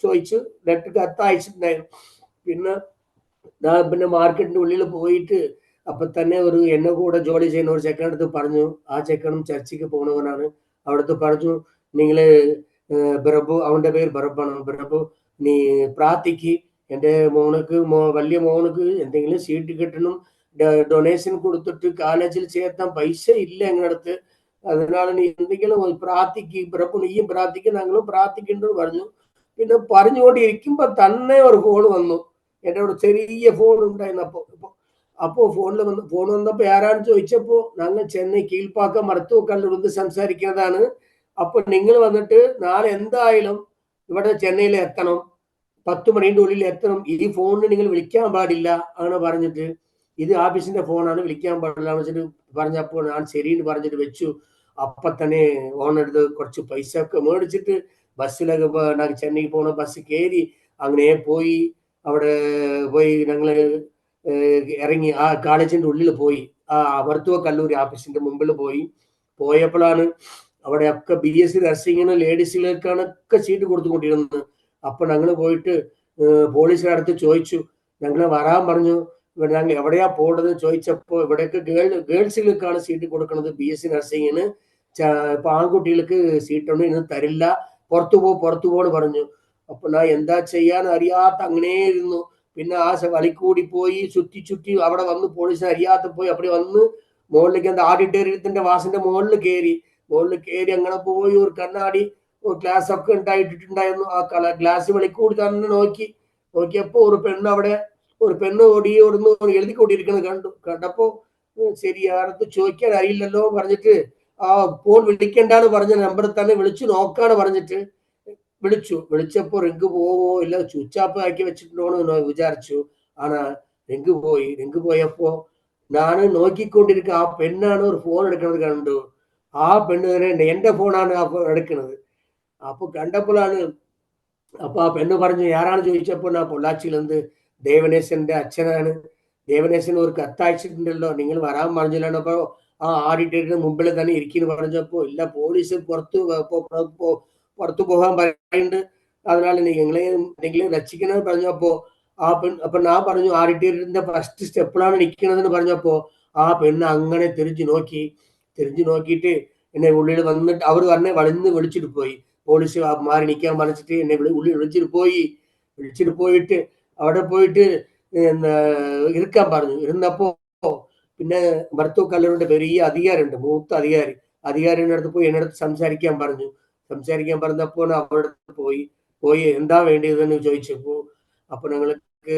ചോദിച്ച് ലെറ്റർ കത്ത് അയച്ചിട്ടുണ്ടായിരുന്നു. പിന്നെ മാർക്കറ്റിന്റെ ഉള്ളിൽ പോയിട്ട് അപ്പൊ തന്നെ ഒരു എന്നെ കൂടെ ജോലി ചെയ്യുന്ന ഒരു ചെക്കനടുത്ത് പറഞ്ഞു. ആ ചെക്കനും ചർച്ചിക്ക് പോണവനാണ്. അവിടുത്തെ പറഞ്ഞു, നിങ്ങള് പ്രഭു, അവന്റെ പേര് പ്രഭുവാണ്, പ്രഭു നീ പ്രാർത്ഥിക്ക്, എൻ്റെ വലിയ മോനക്ക് എന്തെങ്കിലും സീറ്റ് കിട്ടണം, ഡൊണേഷൻ കൊടുത്തിട്ട് കോളേജിൽ ചേർത്താൻ പൈസ ഇല്ല ഞങ്ങളടുത്ത്, അതിനാൽ നീ എന്തെങ്കിലും പ്രാർത്ഥിക്ക്, പ്രഭു നീയും പ്രാർത്ഥിക്കും ഞങ്ങളും പ്രാർത്ഥിക്കേണ്ടത് പറഞ്ഞു. പിന്നെ പറഞ്ഞുകൊണ്ടിരിക്കുമ്പോ തന്നെ ഒരു ഫോൺ വന്നു. എൻ്റെ ഒരു ചെറിയ ഫോൺ ഉണ്ടായിരുന്നു. അപ്പോ ഫോൺ വന്നപ്പോ ആരാന്ന് ചോദിച്ചപ്പോ ഞങ്ങൾ ചെന്നൈ കീഴ്പ്പാക്കം മർത്തുവക്കല്ലൂർന്ന് സംസാരിക്കുന്നതാണ്. അപ്പൊ നിങ്ങൾ വന്നിട്ട് നാളെ എന്തായാലും ഇവിടെ ചെന്നൈയിൽ എത്തണം, 10 മണിന്റെ ഉള്ളിൽ എത്തണം, ഈ ഫോണിന് നിങ്ങൾ വിളിക്കാൻ പാടില്ല ആണ് പറഞ്ഞിട്ട്, ഇത് ഓഫീസിന്റെ ഫോണാണ് വിളിക്കാൻ പാടില്ല വെച്ചിട്ട് പറഞ്ഞപ്പോൾ ഞാൻ ശരിയെന്ന് പറഞ്ഞിട്ട് വെച്ചു. അപ്പൊ തന്നെ ഓണെടുത്ത് കുറച്ച് പൈസ ഒക്കെ മേടിച്ചിട്ട് ബസ്സിലൊക്കെ ചെന്നൈക്ക് പോണ ബസ് കയറി അങ്ങനെ പോയി. അവിടെ പോയി ഞങ്ങള് ഇറങ്ങി ആ കോളേജിന്റെ ഉള്ളിൽ പോയി, ആ മർത്തുവ കല്ലൂരി ഓഫീസിന്റെ മുമ്പിൽ പോയപ്പോഴാണ് അവിടെ ഒക്കെ BSc നഴ്സിംഗിന് ലേഡീസിലേക്കാണൊക്കെ സീറ്റ് കൊടുത്തുകൊണ്ടിരുന്നത്. അപ്പൊ ഞങ്ങൾ പോയിട്ട് പോലീസുകാരടുത്ത് ചോദിച്ചു, ഞങ്ങളെ വരാൻ പറഞ്ഞു. ഞങ്ങൾ എവിടെയാ പോകേണ്ടത് ചോദിച്ചപ്പോ ഇവിടെയൊക്കെ ഗേൾസിലേക്കാണ് സീറ്റ് കൊടുക്കുന്നത് BSc നഴ്സിംഗിന്, ഇപ്പൊ ആൺകുട്ടികൾക്ക് സീറ്റൊന്നും ഇന്ന് തരില്ല, പുറത്തു പോന്ന് പറഞ്ഞു. അപ്പൊ ഞാൻ എന്താ ചെയ്യാൻ അറിയാത്ത അങ്ങനെ ഇരുന്നു. പിന്നെ ആ വഴിക്കൂടി പോയി ചുറ്റി അവിടെ വന്ന് പോലീസിനെ അറിയാത്ത പോയി അവിടെ വന്ന് മുകളിലേക്ക് എന്താ ഓഡിറ്റോറിയത്തിന്റെ വാസിന്റെ മുകളിൽ കയറി അങ്ങനെ പോയി ഒരു കണ്ണാടി ഒരു ഗ്ലാസ് ഒക്കെ ഉണ്ടായിട്ടുണ്ടായിരുന്നു. ആ ഗ്ലാസ് വെളിക്കൂടി തന്നെ നോക്കിയപ്പോ ഒരു പെണ്ണ് ഓടുന്നു എഴുതിക്കൊണ്ടിരിക്കുന്നത് കണ്ടപ്പോ ശരി ആരത്ത് ചോദിക്കാൻ അറിയില്ലല്ലോ പറഞ്ഞിട്ട് ആ ഫോൺ വിളിക്കണ്ടാന്ന് പറഞ്ഞ നമ്പറിൽ തന്നെ വിളിച്ചു നോക്കാണ് പറഞ്ഞിട്ട് വിളിച്ചപ്പോ റിങ്ക് പോവോ ഇല്ല സ്വിച്ച് ഓഫ് ആക്കി വെച്ചിട്ടുണ്ടോന്ന് വിചാരിച്ചു. ആണാ റിങ്ക് പോയപ്പോ ഞാൻ നോക്കിക്കൊണ്ടിരിക്കുക, ആ പെണ്ണാണ് ഒരു ഫോൺ എടുക്കുന്നത് കണ്ടു. ആ പെണ്ണ് തന്നെ എന്റെ ഫോണാണ് ആ എടുക്കുന്നത്. അപ്പൊ കണ്ടപ്പോഴാണ്, അപ്പൊ ആ പെണ്ണ് പറഞ്ഞു ആരാണ് ചോദിച്ചപ്പോ ഞാൻ പൊള്ളാച്ചിയിലെന്ത് ദേവനേശന്റെ അച്ഛനാണ്, ദേവനേശൻ ഒരു കത്തയച്ചിട്ടുണ്ടല്ലോ, നിങ്ങൾ വരാൻ പറഞ്ഞില്ലാണ്. അപ്പൊ ആ ഓഡിറ്റോറിയത്തിന് മുമ്പിൽ തന്നെ ഇരിക്കുന്നു പറഞ്ഞപ്പോ ഇല്ല പോലീസ് പുറത്തു പോകാൻ പറയുന്നുണ്ട്, അതിനാൽ നിങ്ങളെ എന്തെങ്കിലും രക്ഷിക്കണമെന്ന് പറഞ്ഞപ്പോ അപ്പൊ ഞാൻ പറഞ്ഞു ആഡിറ്റോറിയത്തിന്റെ ഫസ്റ്റ് സ്റ്റെപ്പിലാണ് നിൽക്കണതെന്ന് പറഞ്ഞപ്പോ ആ പെണ്ണ് അങ്ങനെ തിരിഞ്ഞു നോക്കിയിട്ട് എന്നെ ഉള്ളിൽ വന്നിട്ട് അവർ പറഞ്ഞ വളഞ്ഞ് വിളിച്ചിട്ട് പോയി. പോലീസ് മാറി നിൽക്കാൻ പറഞ്ഞിട്ട് എന്നെ ഉള്ളിൽ വിളിച്ചിട്ട് പോയിട്ട് അവിടെ പോയിട്ട് ഇരിക്കാൻ പറഞ്ഞു. ഇരുന്നപ്പോ പിന്നെ ഭർത്തു കല്ലൂരിന്റെ പെരിയ അധികാരിയുണ്ട്, മൂത്ത അധികാരിയുടെ അടുത്ത് പോയി എന്നെ അടുത്ത് സംസാരിക്കാൻ പറഞ്ഞപ്പോൾ അവരുടെ അടുത്ത് പോയി എന്താ വേണ്ടിയതെന്ന് ചോദിച്ചപ്പോ അപ്പൊ ഞങ്ങൾക്ക്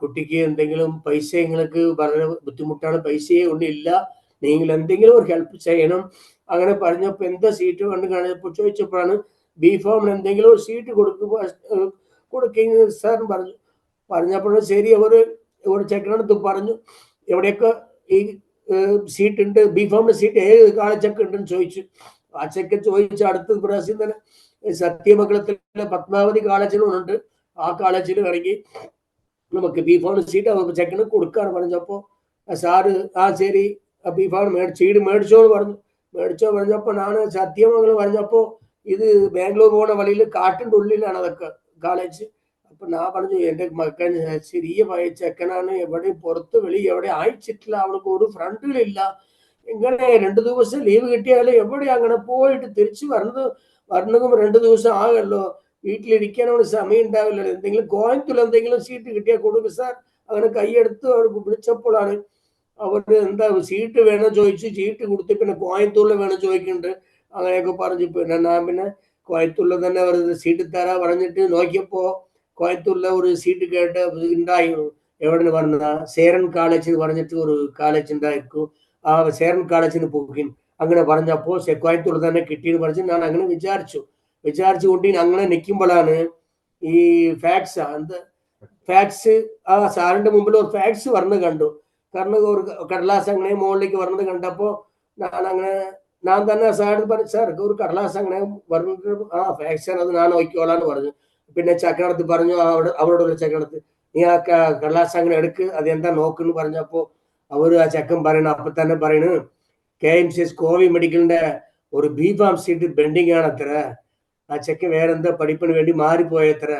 കുട്ടിക്ക് എന്തെങ്കിലും പൈസ നിങ്ങൾക്ക് വളരെ ബുദ്ധിമുട്ടാണ്, പൈസയെ ഒന്നുമില്ല, നിങ്ങൾ എന്തെങ്കിലും ഒരു ഹെൽപ്പ് ചെയ്യണം അങ്ങനെ പറഞ്ഞപ്പോ എന്താ സീറ്റ് കണ്ട് കാണിച്ചപ്പോ ചോദിച്ചപ്പോഴാണ് ബി ഫോമിന് എന്തെങ്കിലും ഒരു സീറ്റ് കൊടുക്കുക സാർ പറഞ്ഞപ്പോഴും ശരി ഒരു ചെക്കനടുത്ത് പറഞ്ഞു എവിടെയൊക്കെ ഈ സീറ്റ് ഉണ്ട്, ബി ഫോമിന്റെ സീറ്റ് ഏത് കാളച്ചക്ക ഉണ്ടെന്ന് ചോദിച്ചു. ആ ചെക്ക ചോദിച്ചു അടുത്ത പ്രാവശ്യം തന്നെ സത്യമംഗലത്തിലെ പത്മാവതി കോളേജിലുണ്ട്, ആ കോളേജിൽ ഇറങ്ങി നമുക്ക് ബി ഫോം സീറ്റ് ചെക്കന് കൊടുക്കാന്ന് പറഞ്ഞപ്പോ സാറ് ആ ശരി ബി ഫോം സീറ്റ് മേടിച്ചോന്ന് പറഞ്ഞപ്പോ ഞാൻ സത്യമംഗലം പറഞ്ഞപ്പോ ഇത് ബാംഗ്ലൂർ പോണ വഴിയിൽ കാട്ടിന്റെ ഉള്ളിലാണ് അതൊക്കെ കോളേജ്. അപ്പൊ ഞാൻ പറഞ്ഞു എന്റെ മകൻ ചെറിയ ചെക്കനാണ്, എവിടെ പുറത്ത് വെളി എവിടെ അയച്ചിട്ടില്ല, അവൾക്ക് ഒരു ഫ്രണ്ടിലില്ല, ഇങ്ങനെ 2 ദിവസം ലീവ് കിട്ടിയാലും എവിടെ അങ്ങനെ പോയിട്ട് തിരിച്ചു വരണതും 2 ദിവസം ആകല്ലോ, വീട്ടിലിരിക്കാനോട് സമയം ഉണ്ടാവില്ലല്ലോ, എന്തെങ്കിലും കോയമ്പത്തൂർ എന്തെങ്കിലും സീറ്റ് കിട്ടിയാൽ കൊടുക്കും സാർ. അങ്ങനെ കൈയെടുത്ത് അവർ വിളിച്ചപ്പോഴാണ് അവര് എന്താ സീറ്റ് വേണം ചോദിച്ചു, സീറ്റ് കൊടുത്ത് പിന്നെ കോയമ്പത്തൂരിൽ വേണം ചോദിക്കുന്നുണ്ട്, അങ്ങനെയൊക്കെ പറഞ്ഞു. പിന്നെ ഞാൻ പിന്നെ കോയമ്പത്തൂരിൽ തന്നെ അവർ സീറ്റ് തരാ പറഞ്ഞിട്ട് നോക്കിയപ്പോ കോയമ്പത്തൂരിലെ ഒരു സീറ്റ് കേട്ട് ഉണ്ടായിരുന്നു. എവിടെ പറഞ്ഞ സേരൻ കോളേജ് പറഞ്ഞിട്ട് ഒരു കോളേജ് ഉണ്ടായിരിക്കും, ആ സേരൻ കോളേജിന് പോയി അങ്ങനെ പറഞ്ഞപ്പോ കോയമ്പത്തൂർ തന്നെ കിട്ടിയെന്ന് പറഞ്ഞു. ഞാൻ അങ്ങനെ വിചാരിച്ചുകൊണ്ട് അങ്ങനെ നിൽക്കുമ്പോഴാണ് ഈ ഫാക്സ് ആ സാറിന്റെ മുമ്പിൽ ഒരു ഫാക്സ് പറഞ്ഞു കണ്ടു. കാരണം ഒരു കടലാസ് അങ്ങനെ മുകളിലേക്ക് പറഞ്ഞത് കണ്ടപ്പോ ഞാൻ തന്നെ സാറിന് പറഞ്ഞു സാർ ഒരു കടലാസ് അങ്ങനെ പറഞ്ഞിട്ട് ആ ഫാക്സ് അത് ഞാൻ നോക്കിക്കോളാന്ന് പറഞ്ഞു. പിന്നെ ചക്കനടുത്ത് പറഞ്ഞു അവരോടുള്ള ചക്കനടുത്ത് നീ ആ കടലാസ് അങ്ങനെ എടുക്ക്, അത് എന്താ നോക്കുന്നു പറഞ്ഞപ്പോ അവര് ആ ചക്കൻ പറയണ അപ്പൊ തന്നെ പറയണ് KMCS കോവി മെഡിക്കലിന്റെ ഒരു ബി ഫാം സീറ്റ് പെൻഡിങ് ആണ് അത്ര, ആ ചെക്ക് വേറെന്താ പഠിപ്പിന് വേണ്ടി മാറിപ്പോയത്ര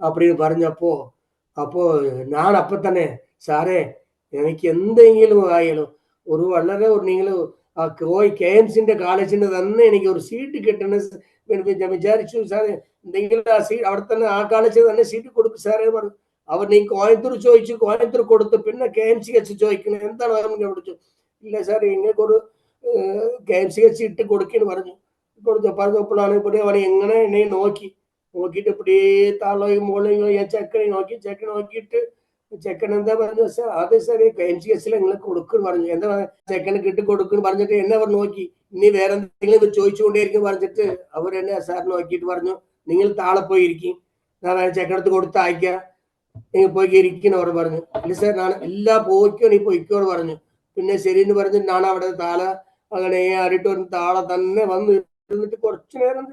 அப்படின்னு പറഞ്ഞപ്പോ ഞാൻ അപ്പൊ തന്നെ സാറേ എനിക്ക് എന്തെങ്കിലും ആയാലും ഒരു വളരെ നിങ്ങൾ ആ KMCന്റെ കോളേജിന് തന്നെ എനിക്ക് ഒരു സീറ്റ് കിട്ടണം ഞാൻ വിചാരിച്ചു സാറേ, എന്തെങ്കിലും ആ സീറ്റ് അവിടെ തന്നെ ആ കോളേജിൽ തന്നെ സീറ്റ് കൊടുക്കും സാറേ പറഞ്ഞു. അവർ നീ കോയമ്പത്തൂർ ചോദിച്ചു, കോയമ്പത്തൂർ കൊടുത്തു, പിന്നെ KMCH ചോദിക്കണം എന്താണ് വിളിച്ചു. ഇല്ല സാർ ഇങ്ങനൊരു KMCH ഇട്ട് കൊടുക്കുന്നു പറഞ്ഞപ്പോഴാണ് ഇവിടെ എങ്ങനെ എന്നെ നോക്കിയിട്ട് ഇപ്പടിയേ താളയും മോളയും ഞാൻ ചെക്കനെ നോക്കിയിട്ട് ചെക്കൻ എന്താ പറഞ്ഞു സാർ അതെ സാർ KMCHൽ നിങ്ങൾ കൊടുക്കുന്നു പറഞ്ഞു. എന്താ ചെക്കന് കിട്ടി കൊടുക്കുന്നു പറഞ്ഞിട്ട് എന്നെ അവർ നോക്കി, ഇനി വേറെ എന്തെങ്കിലും ചോദിച്ചുകൊണ്ടേയിരിക്കും പറഞ്ഞിട്ട് അവർ എന്നെ സാർ നോക്കിയിട്ട് പറഞ്ഞു നിങ്ങൾ താളെ പോയി ഇരിക്കും, ഞാൻ ചെക്കനടുത്ത് കൊടുത്ത് അയക്കുക, നിങ്ങൾ പോയി ഇരിക്കുന്നു അവർ പറഞ്ഞു. ഇല്ല സാർ ഞാൻ എല്ലാ പോയിക്കോ നീ പൊയ്ക്കോന്ന് പറഞ്ഞു. പിന്നെ ശരിയെന്ന് പറഞ്ഞിട്ട് ഞാൻ അവിടെ അങ്ങനെ ആഡിറ്റോറിയം താളെ തന്നെ വന്ന് ഇരുന്നിട്ട് കുറച്ചു നേരം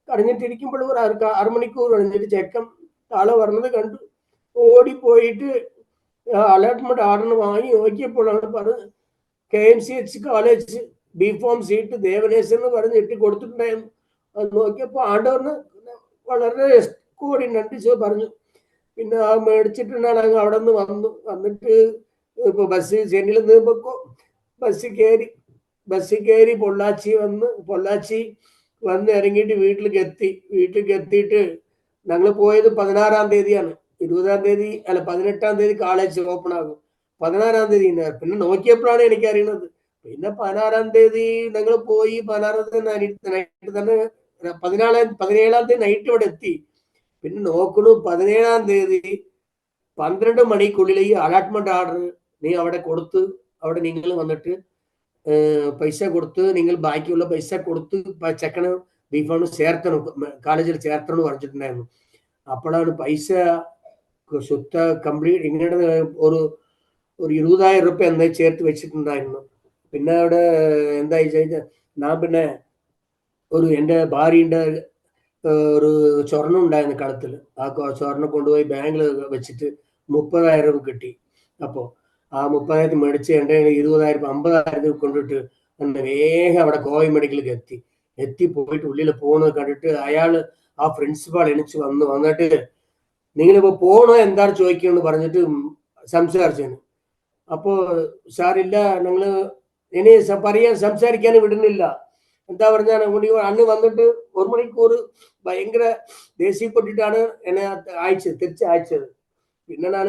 കരഞ്ഞിട്ടിരിക്കുമ്പോൾ ഒരു അരമണിക്കൂർ കഴിഞ്ഞിട്ട് ചെക്കൻ താളെ പറഞ്ഞത് കണ്ടു. ഓടിപ്പോയിട്ട് അലോട്ട്മെന്റ് ആർഡർ വാങ്ങി നോക്കിയപ്പോഴാണ് പറഞ്ഞത് KMCH college B form seat Devanesan എന്ന് പറഞ്ഞ് ഇട്ട് കൊടുത്തിട്ടുണ്ടായിരുന്നു. അത് നോക്കിയപ്പോ ആണ്ടവറിന് വളരെ കൂടി നന്ദി പറഞ്ഞു. പിന്നെ ആ മേടിച്ചിട്ടുണ്ടാണ് അവിടെ നിന്ന് വന്നിട്ട് ഇപ്പൊ ബസ് ചെന്നിൽ നിന്നപ്പോ ബസ്സിൽ കയറി പൊള്ളാച്ചി വന്ന് ഇറങ്ങിയിട്ട് വീട്ടിലേക്ക് എത്തിയിട്ട് ഞങ്ങൾ പോയത് 16-ാം തീയതിയാണ്. 20-ാം തീയതി അല്ല 18-ാം തീയതി കോളേജ് ഓപ്പൺ ആകും, 16-ാം തീയതി പിന്നെ നോക്കിയപ്പോഴാണ് എനിക്ക് അറിയുന്നത്. പിന്നെ 16-ാം തീയതി ഞങ്ങൾ പോയി, 16-ാം തീയതി നൈറ്റ് തന്നെ 17-ാം തീയതി നൈറ്റ് ഇവിടെ എത്തി. പിന്നെ നോക്കണു 17-ാം തീയതി 12 മണിക്കുള്ളിൽ ഈ അലോട്ട്മെന്റ് ഓർഡർ നീ അവിടെ കൊടുത്ത് അവിടെ നിങ്ങൾ വന്നിട്ട് പൈസ കൊടുത്ത് നിങ്ങൾ ബാക്കിയുള്ള പൈസ കൊടുത്ത് ചെക്കന് ബി ഫോം ചേർത്തണം, കോളേജിൽ ചേർത്തണം പറഞ്ഞിട്ടുണ്ടായിരുന്നു. അപ്പോഴാണ് പൈസ ശുദ്ധ കംപ്ലീറ്റ് ഇങ്ങനെ ഒരു 20,000 രൂപ എന്താ ചേർത്ത് വെച്ചിട്ടുണ്ടായിരുന്നു. പിന്നെ അവിടെ എന്താ ചോദിച്ചാൽ ഞാൻ പിന്നെ എൻ്റെ ഭാര്യയുടെ ഒരു സ്വർണ്ണം ഉണ്ടായിരുന്നു കളത്തിൽ, ആ സ്വർണ്ണം കൊണ്ടുപോയി ബാങ്കിൽ വെച്ചിട്ട് 30,000 കിട്ടി. അപ്പോൾ ആ 30,000 മേടിച്ച് എൻ്റെ 20,000 50,000 കൊണ്ടിട്ട് വേഗം അവിടെ കോവി മെഡിക്കലിലേക്ക് എത്തി പോയിട്ട് ഉള്ളിൽ പോകുന്നത് കണ്ടിട്ട് അയാൾ ആ പ്രിൻസിപ്പാൾ എണിച്ച് വന്നിട്ട് നിങ്ങളിപ്പോ പോണോ എന്താണ് ചോദിക്കണമെന്ന് പറഞ്ഞിട്ട് സംസാരിച്ചു. അപ്പോ സാറില്ല, ഞങ്ങള് ഇനി പറയാൻ സംസാരിക്കാൻ വിടുന്നില്ല. എന്താ പറഞ്ഞാൽ അന്ന് വന്നിട്ട് 1 മണിക്കൂർ ഭയങ്കര ദേഷ്യപ്പെട്ടിട്ടാണ് എന്നെ തിരിച്ച് അയച്ചത്. പിന്നെ ഞാൻ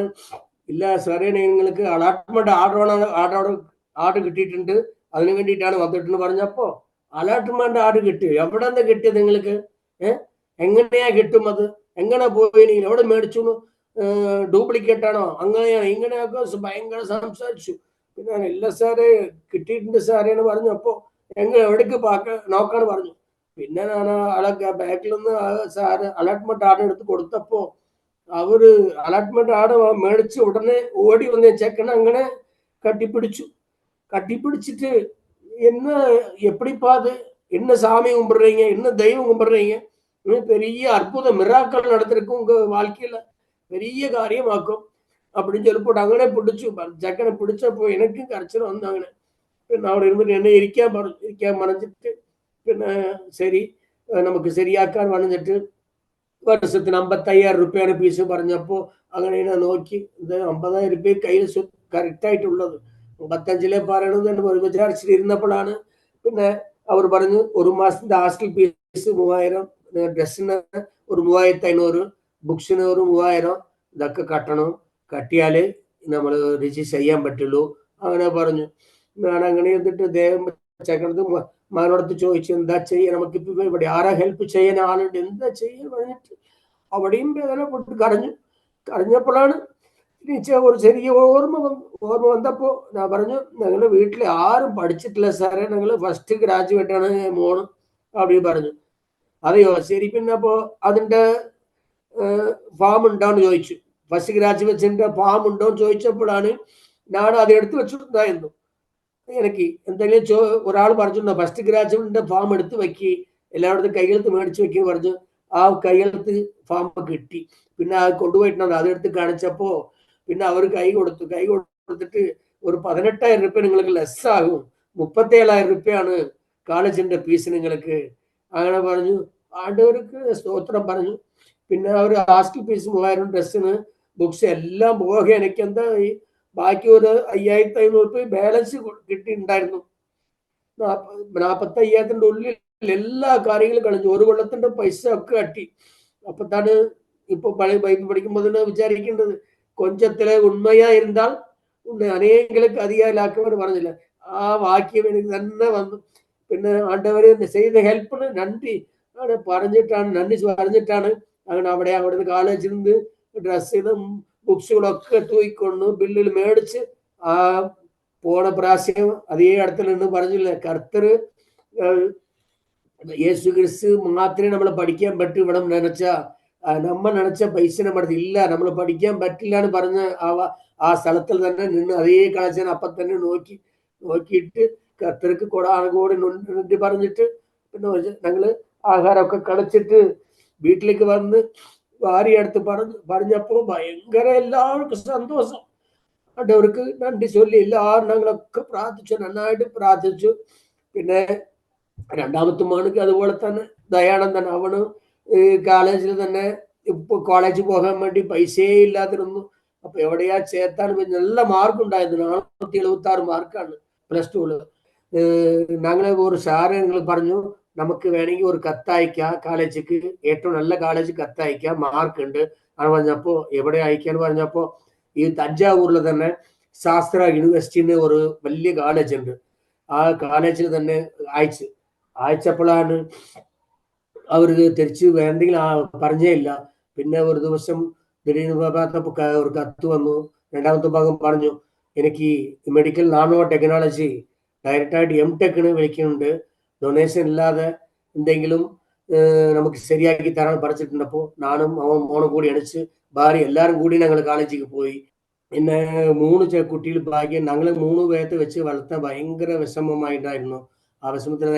ഇല്ല സാറേ, നിങ്ങൾക്ക് അലോട്ട്മെന്റ് ആർഡർ കിട്ടിയിട്ടുണ്ട്, അതിന് വേണ്ടിയിട്ടാണ് വന്നിട്ടെന്ന് പറഞ്ഞപ്പോ അലോട്ട്മെന്റ് ആർഡർ കിട്ടി. എവിടെ നിന്ന് കിട്ടിയത് നിങ്ങൾക്ക്? എങ്ങനെയാ കിട്ടും? അത് എങ്ങനെ പോയി? എവിടെ മേടിച്ചു? ഡ്യൂപ്ലിക്കേറ്റ് ആണോ? അങ്ങനെയാണ് ഇങ്ങനെയൊക്കെ ഭയങ്കര സംസാരിച്ചു. പിന്നെ ഞാൻ ഇല്ല സാറേ, കിട്ടിയിട്ടുണ്ട് സാറേ എന്ന് പറഞ്ഞപ്പോ എവിടേക്ക് നോക്കാന്ന് പറഞ്ഞു. പിന്നെ ഞാൻ ആളൊക്കെ ബാക്കിൽ നിന്ന് സാറ് അലോട്ട്മെന്റ് ആർഡർ എടുത്ത് കൊടുത്തപ്പോ അവര് അലോട്ട്മെന്റ് ആർഡർ മേടിച്ച് ഉടനെ ഓടി വന്ന് ചെക്കനെ അങ്ങനെ கட்டிப்பிடிச்சிட்டு என்ன எப்படிப்பா அது, என்ன சாமி கும்பிடுறீங்க, என்ன தெய்வம் கும்பிடுறீங்க, பெரிய அற்புத மிராக்கள் நடந்திருக்கும் உங்க வாழ்க்கையில, பெரிய காரியமாக்கும் அப்படின்னு சொல்லி போட்டு അങ്ങനെ പിടിച്ചു. ചെക്കനെ പിടിച്ചപ്പോ എനിക്കും കരച്ചിൽ വന്നു. അങ്ങനെ പിന്നെ അവിടെ ഇരുന്നിട്ട് എന്നെ ഇരിക്കാൻ പറഞ്ഞിട്ട് പിന്നെ ശരി നമുക്ക് ശരിയാക്കാൻ പറഞ്ഞിട്ട് വർഷത്തിന് 55,000 രൂപയാണ് ഫീസ് പറഞ്ഞപ്പോ അങ്ങനെ ഞാൻ നോക്കി, ഇത് 50,000 രൂപ കയ്യിൽ കറക്റ്റ് ആയിട്ടുള്ളത്, 55 പറയണത് എന്ന് വിചാരിച്ചിരുന്നപ്പോഴാണ് പിന്നെ അവർ പറഞ്ഞു 1 മാസത്തിന്റെ ഹോസ്റ്റൽ ഫീസ് 3000, ഡ്രസ്സിന് ഒരു 3500, ബുക്സിന് ഒരു 3000, ഇതൊക്കെ കട്ടണം, കട്ടിയാലേ നമ്മൾ രജിസ്റ്റർ ചെയ്യാൻ പറ്റുള്ളൂ അങ്ങനെ പറഞ്ഞു. ഞാൻ അങ്ങനെ എന്നിട്ട് ചെക്കണത് മാനോടത്ത് ചോദിച്ചു, എന്താ ചെയ്യാൻ, നമുക്കിപ്പോ ഇവിടെ ആരാ ഹെൽപ്പ് ചെയ്യാൻ ആളുണ്ട്, എന്താ ചെയ്യാൻ പറഞ്ഞിട്ട് അവിടെയും വേദനപ്പെട്ട് കരഞ്ഞപ്പോഴാണ് ഒരു ചെറിയ ഓർമ്മ വന്നപ്പോ ഞാൻ പറഞ്ഞു, ഞങ്ങളുടെ വീട്ടിൽ ആരും പഠിച്ചിട്ടില്ല സാറേ, ഞങ്ങൾ ഫസ്റ്റ് ഗ്രാജുവേറ്റ് ആണ് മോണ് அப்படின்னு പറഞ്ഞു. അതെയോ ശരി, പിന്നെ അപ്പോ അതിന്റെ ഫാം ഉണ്ടോന്ന് ചോദിച്ചു. ഫസ്റ്റ് ഗ്രാജുവേറ്റ്സിന്റെ ഫാം ഉണ്ടോന്ന് ചോദിച്ചപ്പോഴാണ് ഞാൻ അത് എടുത്തു വെച്ചിട്ടുണ്ടായിരുന്നു. എനിക്ക് എന്തെങ്കിലും ഒരാൾ പറഞ്ഞിട്ടുണ്ടോ ഫസ്റ്റ് ഗ്രാജുവേറ്റിന്റെ ഫാം എടുത്ത് വെക്കി, എല്ലായിടത്തും കൈയെഴുത്ത് മേടിച്ചു വെക്കി പറഞ്ഞു. ആ കൈയെഴുത്ത് ഫാം കിട്ടി. പിന്നെ അത് കൊണ്ടുപോയിട്ടുണ്ട്, അതെടുത്ത് കാണിച്ചപ്പോ പിന്നെ അവർ കൈ കൊടുത്തിട്ട് ഒരു 18,000 രൂപ നിങ്ങൾക്ക് ലെസ് ആകും, 37,000 രൂപയാണ് കോളേജിന്റെ ഫീസ് നിങ്ങൾക്ക് അങ്ങനെ പറഞ്ഞു. ആണ്ടവർക്ക് സ്തോത്രം പറഞ്ഞു. പിന്നെ അവർ ഹോസ്റ്റൽ ഫീസ് 3000, ഡ്രസ്സിന് ബുക്സ് എല്ലാം പോകെ എനിക്ക് എന്താ ബാക്കി ഒരു 5,500 രൂപ ബാലൻസ് കിട്ടിയിട്ടുണ്ടായിരുന്നു. 45,000 ഉള്ളിൽ എല്ലാ കാര്യങ്ങളും കളഞ്ഞു, ഒരു കൊല്ലത്തിന്റെ പൈസ ഒക്കെ കട്ടി. അപ്പൊ താന് ഇപ്പൊ പഴയ ബൈബിൾ പഠിക്കുമ്പോൾ വിചാരിക്കേണ്ടത്, കൊഞ്ചത്തിലെ ഉണ്മയാ ഇരുന്നാൽ അനേകൾക്ക് അധികാരിലാക്കുമെന്ന് പറഞ്ഞില്ല, ആ വാക്യം എനിക്ക് തന്നെ വന്നു. പിന്നെ ആണ്ടവരെ ചെയ്ത ഹെൽപ്പിന് നന്ദി പറഞ്ഞിട്ടാണ് അങ്ങനെ അവിടുന്ന് കോളേജിൽ നിന്ന് ഡ്രസ്സിനും ബുക്സുകളൊക്കെ തൂയിക്കൊണ്ട് ബില്ലിൽ മേടിച്ച് ആ പോണ പ്രാവശ്യം അതേ இடத்துல നിന്ന് പറഞ്ഞില്ല, കർത്തർ യേശു ക്രിസ്തു മാത്രമേ നമ്മൾ പഠിക്കാൻ പറ്റൂ ഇവിടെ നമ്മൾ നനച്ച പൈസ നമ്മുടെ ഇല്ല, നമ്മൾ പഠിക്കാൻ പറ്റില്ല എന്ന് പറഞ്ഞ് ആ സ്ഥലത്തിൽ തന്നെ നിന്ന് അതേ കളച്ചാൻ അപ്പം തന്നെ നോക്കിയിട്ട് കർത്തർക്ക് കൊടാനുകൂടി നന്ദി പറഞ്ഞിട്ട് പിന്നെ ഞങ്ങള് ആഹാരമൊക്കെ കളിച്ചിട്ട് വീട്ടിലേക്ക് വന്ന് ഭാര്യയടുത്ത് പറഞ്ഞപ്പോ ഭയങ്കര എല്ലാവർക്കും സന്തോഷം. അവർക്ക് നന്ദി ചൊല്ലി എല്ലാവരും ഞങ്ങളൊക്കെ പ്രാർത്ഥിച്ചു, നന്നായിട്ട് പ്രാർത്ഥിച്ചു. പിന്നെ രണ്ടാമത്തെ മോനിക്ക് അതുപോലെ തന്നെ ദയാനന്ദൻ, അവന് കോളേജിൽ തന്നെ ഇപ്പൊ കോളേജിൽ പോകാൻ വേണ്ടി പൈസയേ ഇല്ലാതിരുന്നു. അപ്പൊ എവിടെയാ ചേർത്താൻ നല്ല മാർക്ക് ഉണ്ടായിരുന്നു, 476 മാർക്കാണ് +2. ഞങ്ങളെ ഒരു സാറ് ഞങ്ങൾ പറഞ്ഞു, നമുക്ക് വേണമെങ്കിൽ ഒരു കത്തയക്കാം കോളേജിക്ക്, ഏറ്റവും നല്ല കോളേജ് കത്തയക്കാം, മാർക്ക് ഉണ്ട് അത് പറഞ്ഞപ്പോ എവിടെ അയക്കാന്ന് പറഞ്ഞപ്പോ ഈ തഞ്ചാവൂരിൽ തന്നെ ശാസ്ത്ര യൂണിവേഴ്സിറ്റിന്ന് ഒരു വലിയ കോളേജ് ഉണ്ട്, ആ കോളേജിൽ തന്നെ അയച്ചപ്പോഴാണ് അവർക്ക് തിരിച്ച് എന്തെങ്കിലും പറഞ്ഞേ ഇല്ല. പിന്നെ ഒരു ദിവസം ഒരു കത്ത് വന്നു. രണ്ടാമത്തെ ഭാഗം പറഞ്ഞു, എനിക്ക് മെഡിക്കൽ നാനോ ടെക്നോളജി ഡയറക്റ്റായിട്ട് എംടെക്കിന് വിളിക്കുന്നുണ്ട്, ഡൊണേഷൻ ഇല്ലാതെ എന്തെങ്കിലും നമുക്ക് ശരിയാക്കി തരാൻ പറഞ്ഞിട്ടുണ്ടപ്പോൾ ഞാനും മോനും കൂടി അടിച്ച് ഭാര്യ എല്ലാവരും കൂടി ഞങ്ങൾ കോളേജിലേക്ക് പോയി. പിന്നെ 3 കുട്ടികൾ ഭാഗ്യം, ഞങ്ങൾ 3 പേരത്തെ വെച്ച് വളർത്താൻ ഭയങ്കര വിഷമമായിട്ടായിരുന്നു. ആ വിഷമത്തിൽ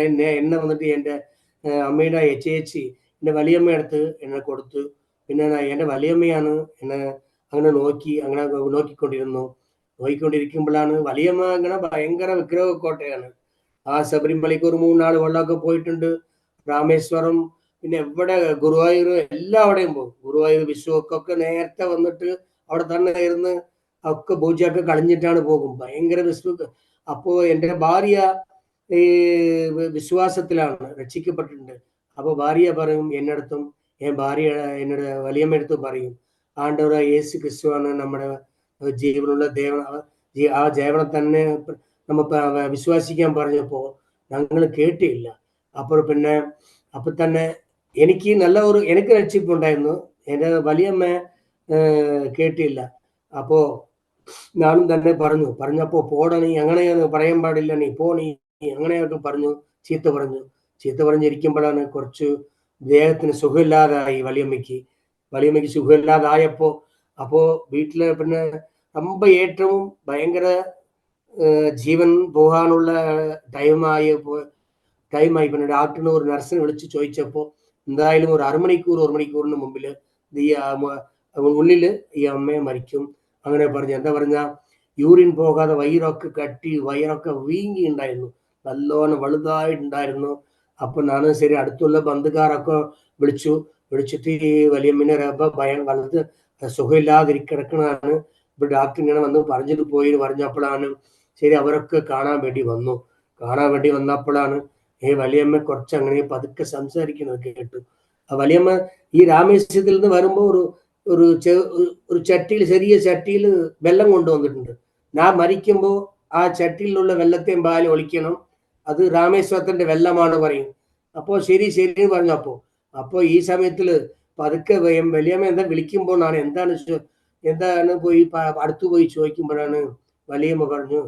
എന്നെ വന്നിട്ട് എൻ്റെ അമ്മയുടെ ചേച്ചി എൻ്റെ വലിയമ്മ അടുത്ത് എന്നെ കൊടുത്തു. പിന്നെ എൻ്റെ വലിയമ്മയാണ് എന്നെ അങ്ങനെ നോക്കിക്കൊണ്ടിരിക്കുമ്പോഴാണ് വലിയമ്മ അങ്ങനെ ഭയങ്കര വിഗ്രഹ കോട്ടയാണ്. ആ ശബരിമലയ്ക്ക് ഒരു 3-4 വെള്ളമൊക്കെ പോയിട്ടുണ്ട്, രാമേശ്വരം പിന്നെ എവിടെ ഗുരുവായൂർ എല്ലാവിടെയും പോകും. ഗുരുവായൂർ വിഷുവൊക്കെ നേരത്തെ വന്നിട്ട് അവിടെ തന്നെ ഇരുന്ന് ഒക്കെ പൂജയൊക്കെ കളഞ്ഞിട്ടാണ് പോകും. ഭയങ്കര വിഷു. അപ്പോ എൻ്റെ ഭാര്യ ഈ വിശ്വാസത്തിലാണ്, രക്ഷിക്കപ്പെട്ടിട്ടുണ്ട്. അപ്പൊ ഭാര്യ പറയും എന്നടുത്തും, ഭാര്യ എന്നോട് വലിയമ്മ അടുത്തും പറയും, ആണ്ടവരായ യേശു ക്രിസ്തുവാണ് നമ്മുടെ ജീവനുള്ള ദേവൻ. ആ ജൈവനെ തന്നെ നമ്മ വിശ്വസിക്കാൻ പറഞ്ഞപ്പോ ഞങ്ങൾ കേട്ടില്ല. അപ്പോൾ പിന്നെ അപ്പൊ തന്നെ എനിക്ക് എനിക്ക് രക്ഷിപ്പുണ്ടായിരുന്നു. എൻ്റെ വലിയമ്മ കേട്ടില്ല. അപ്പോ ഞാനും തന്നെ പറഞ്ഞപ്പോ പോടാ നീ, അങ്ങനെയൊന്നും പറയാൻ പാടില്ല, നീ പോ, നീ അങ്ങനെയൊക്കെ പറഞ്ഞു, ചീത്ത പറഞ്ഞിരിക്കുമ്പോഴാണ് കുറച്ച് ദേഹത്തിന് സുഖമില്ലാതായി വലിയമ്മയ്ക്ക് സുഖമില്ലാതായപ്പോ അപ്പോ വീട്ടില് പിന്നെ ഏറ്റവും ഭയങ്കര ജീവൻ പോകാനുള്ള ടൈമായി. പിന്നെ ഡോക്ടറിന് ഒരു നഴ്സിനെ വിളിച്ച് ചോദിച്ചപ്പോ എന്തായാലും ഒരു അരമണിക്കൂറിന് മുമ്പിൽ ഈ ഉള്ളില് ഈ അമ്മയെ മരിക്കും അങ്ങനെ പറഞ്ഞു. എന്താ പറഞ്ഞ, യൂറിൻ പോകാതെ വയറൊക്കെ വീങ്ങി ഉണ്ടായിരുന്നു, നല്ലോണം വലുതായിട്ടുണ്ടായിരുന്നു. അപ്പൊ ഞാൻ ശരി അടുത്തുള്ള ബന്ധുക്കാരൊക്കെ വിളിച്ചിട്ട് ഈ വലിയമ്മനെ വലത് സുഖമില്ലാതിരിക്കണതാണ്, ഇപ്പൊ ഡോക്ടർ ഇങ്ങനെ വന്ന് പറഞ്ഞപ്പോഴാണ് ശരി അവരൊക്കെ കാണാൻ വേണ്ടി വന്നപ്പോഴാണ് വലിയമ്മ കുറച്ച് അങ്ങനെ പതുക്കെ സംസാരിക്കുന്നത് കേട്ടു. ആ വലിയമ്മ ഈ രാമേശ്വരത്തിൽ നിന്ന് വരുമ്പോ ഒരു ചെറിയ ചട്ടിയിൽ വെള്ളം കൊണ്ടുവന്നിട്ടുണ്ട്. ഞാൻ മരിക്കുമ്പോ ആ ചട്ടിയിലുള്ള വെള്ളത്തെയും പാല് ഒളിക്കണം, അത് രാമേശ്വരത്തിന്റെ വെള്ളമാണ് പറയും. അപ്പോ ശരി പറഞ്ഞു. അപ്പോ ഈ സമയത്തില് പതുക്കെ വലിയമ്മ എന്താ വിളിക്കുമ്പോ ഞാൻ എന്താണ് പോയി അടുത്തു പോയി ചോദിക്കുമ്പോഴാണ് വലിയമ്മ പറഞ്ഞു,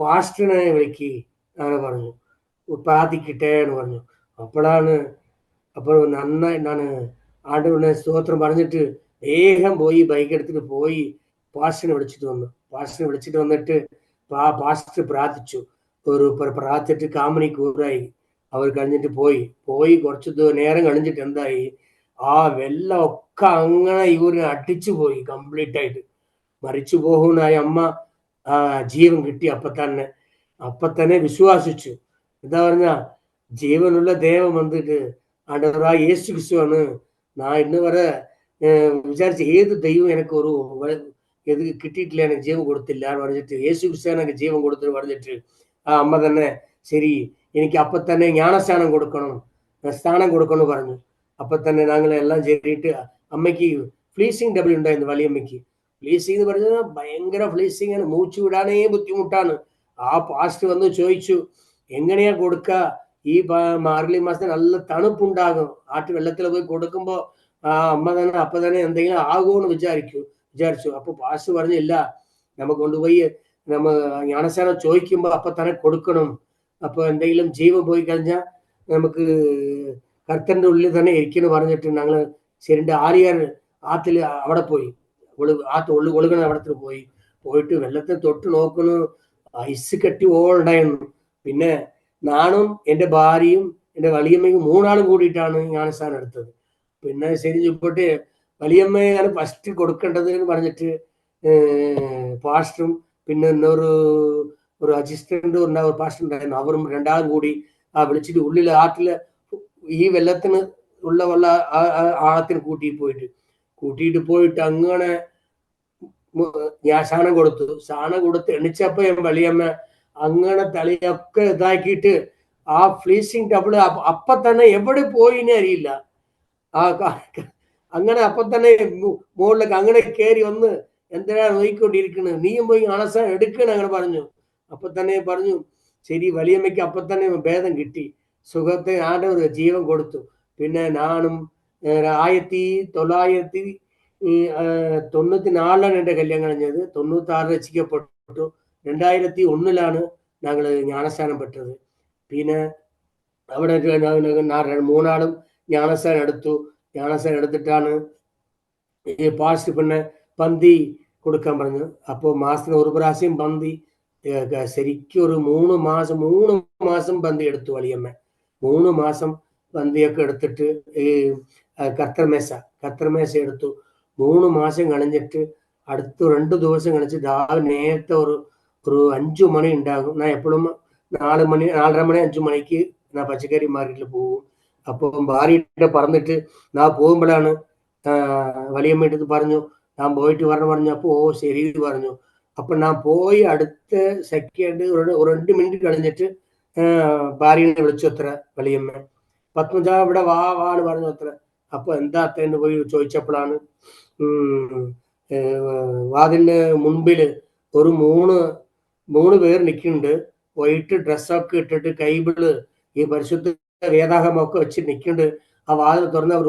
പാസ്റ്ററിനെ വിളിക്ക് അങ്ങനെ പറഞ്ഞു, പ്രാർത്ഥിക്കട്ടെ എന്ന് പറഞ്ഞു. അപ്പോൾ നന്നായി ഞാൻ ആണ്ടുവിനെ സ്തോത്രം പറഞ്ഞിട്ട് വേഗം പോയി ബൈക്ക് എടുത്തിട്ട് പോയി പാസ്റ്ററിനെ വിളിച്ചിട്ട് വന്നിട്ട് പാസ്റ്റർ പ്രാർത്ഥിച്ചു. പ്രാർത്ഥിച്ചിട്ട് കാമണിക്കൂറായി അവർ കഴിഞ്ഞിട്ട് പോയി കുറച്ച് നേരം കഴിഞ്ഞിട്ട് എന്തായി, ആ വെള്ളം ഒക്കെ അങ്ങനെ ഇവര് അടിച്ചു പോയി, കംപ്ലീറ്റ് ആയിട്ട് മരിച്ചു പോകുന്നായി. അമ്മ ജീവൻ കിട്ടി അപ്പൊ തന്നെ വിശ്വാസിച്ചു. എന്താ പറഞ്ഞ, ജീവനുള്ള ദൈവം വന്നിട്ട് ആണ്ടവരാ യേശു ക്രിസ്തുവാണ്. ഞാൻ ഇന്ന് വരെ വിചാരിച്ച ഏത് ദൈവം എനിക്ക് ഇത് കിട്ടിയിട്ടില്ല, എനിക്ക് ജീവൻ കൊടുത്തില്ല എന്ന് പറഞ്ഞിട്ട് യേശു ക്രിസ്തു എനിക്ക് ജീവൻ കൊടുത്തു പറഞ്ഞിട്ട് ആ അമ്മ തന്നെ ശരി എനിക്ക് അപ്പൊ തന്നെ ജ്ഞാനസ്ഥാനം കൊടുക്കണം പറഞ്ഞു. അപ്പൊ തന്നെ ഞങ്ങളെല്ലാം ചെയ്തിട്ട് അമ്മയ്ക്ക് ഫ്ലീസിങ് ഡബിൾ ഉണ്ടായിരുന്നു. വലിയമ്മയ്ക്ക് ഫ്ലീസിങ് എന്ന് പറഞ്ഞാൽ ഭയങ്കര ഫ്ലീസിങ് ആണ്, മൂച്ചു വിടാനേ ബുദ്ധിമുട്ടാണ്. ആ പാസ്റ്റ് വന്ന് ചോദിച്ചു എങ്ങനെയാ കൊടുക്ക, ഈ മാർഗഴി മാസത്തിൽ നല്ല തണുപ്പുണ്ടാകും, വെള്ളത്തിൽ പോയി കൊടുക്കുമ്പോ ആ അമ്മ തന്നെ അപ്പൊ തന്നെ എന്തെങ്കിലും ആകുമെന്ന് വിചാരിച്ചു. അപ്പൊ പാസ്റ്റ് പറഞ്ഞില്ല, നമുക്ക് കൊണ്ടുപോയി ജ്ഞാനസ്ഥാനം ചോദിക്കുമ്പോ അപ്പൊ തന്നെ കൊടുക്കണം. അപ്പൊ എന്തെങ്കിലും ജീവൻ പോയി കഴിഞ്ഞാൽ നമുക്ക് കർത്തന്റെ ഉള്ളിൽ തന്നെ ഇരിക്കുന്നു പറഞ്ഞിട്ട് ഞങ്ങള് ശരിന്റെ ആറ്റില് അവിടെ പോയി ഒഴുകണ അവിടത്തിൽ പോയിട്ട് വെള്ളത്തെ തൊട്ട് നോക്കുന്നു, ഐസ് കെട്ടി ഉണ്ടായിരുന്നു. പിന്നെ നാനും എൻ്റെ ഭാര്യയും എൻ്റെ വലിയമ്മയും 3 ആളും കൂടിയിട്ടാണ് ജ്ഞാനസ്ഥാനം എടുത്തത്. പിന്നെ ശരി ചുപ്പോട്ട് വലിയമ്മയാണ് ഫസ്റ്റ് കൊടുക്കേണ്ടത് എന്ന് പറഞ്ഞിട്ട് പാസ്റ്ററും പിന്നെ ഒരു അസിസ്റ്റന്റ് ഒരു പാസ്റ്റർ ഉണ്ടായിരുന്നു, അവരും 2 ആളും കൂടി വിളിച്ചിട്ട് ഉള്ളിൽ ആറ്റില് ഈ വെള്ളത്തിന് ഉള്ള ആഴത്തിന് കൂട്ടിയിട്ട് പോയിട്ട് അങ്ങനെ ഞാൻ സാധനം കൊടുത്ത് എണിച്ചപ്പോ വലിയമ്മ അങ്ങനെ തലയൊക്കെ ഇതാക്കിയിട്ട് ആ ഫ്ലീസിങ് ടബിള് അപ്പൊ തന്നെ എവിടെ പോയിനെ അറിയില്ല. ആ അങ്ങനെ അപ്പൊ തന്നെ മുകളിലേക്ക് അങ്ങനെ കയറി വന്ന് എന്തിനാ നോയിക്കൊണ്ടിരിക്കുന്നത്, നീയും പോയി അണസാൻ എടുക്കണം അങ്ങനെ പറഞ്ഞു. അപ്പൊ തന്നെ പറഞ്ഞു ശരി വലിയമ്മയ്ക്ക് അപ്പൊ തന്നെ ഭേദം കിട്ടി, സുഖത്തെ ഒരു ജീവൻ കൊടുത്തു. പിന്നെ ഞാനും 1994 എൻ്റെ കല്യാണം കഴിഞ്ഞത്, 96 രക്ഷിക്കപ്പെട്ടു, 2001 ഞങ്ങൾ ജ്ഞാനസ്ഥാനം പെട്ടത്. പിന്നെ അവിടെ 3 ആളും ജ്ഞാനസ്ഥാനം എടുത്തിട്ടാണ് ഈ പാസ്റ്റ് പിന്നെ പന്തി കൊടുക്കാൻ പറഞ്ഞു. അപ്പോൾ മാസത്തിന് ഒരു പ്രാവശ്യം പന്തി, ശരിക്കും ഒരു 3 മാസം പന്തി എടുത്തു വലിയമ്മ. 3 മാസം പന്തിയൊക്കെ എടുത്തിട്ട് ഈ കർത്തർമേശ എടുത്തു. 3 മാസം കഴിഞ്ഞിട്ട് അടുത്ത 2 ദിവസം കഴിച്ച് രാവിലെ നേരത്തെ ഒരു 5 മണി ഉണ്ടാകും. ഞാൻ എപ്പോഴും 4 മണി 4:30 മണി 5 മണിക്ക് ഞാൻ പച്ചക്കറി മാർക്കറ്റിൽ പോകും. അപ്പം ഭാര്യയുടെ പറഞ്ഞിട്ട് ഞാൻ പോകുമ്പോഴാണ് വലിയമ്മയുടെ അടുത്ത് പറഞ്ഞു, ഞാൻ പോയിട്ട് പറഞ്ഞു. അപ്പോൾ ഓ ശരി പറഞ്ഞു. അപ്പൊ ഞാൻ പോയി അടുത്ത സെക്കൻഡ് ഒരു 2 മിനിറ്റ് കഴിഞ്ഞിട്ട് ഭാര്യനെ വിളിച്ചു അത്ര വലിയമ്മ. പത്മജ ഇവിടെ വാ വാന്ന് പറഞ്ഞു അത്ര. അപ്പൊ എന്താ അത്തേന്ന് പോയി ചോദിച്ചപ്പോഴാണ് വാതിലിന് മുൻപിൽ ഒരു മൂന്ന് പേർ നിൽക്കുന്നുണ്ട്. വൈറ്റ് ഡ്രസ്സൊക്കെ ഇട്ടിട്ട് കൈബിള് ഈ പരിശുദ്ധ വേദാഹമൊക്കെ വെച്ച് നിൽക്കുന്നുണ്ട്. ആ വാതിൽ തുറന്ന് അവർ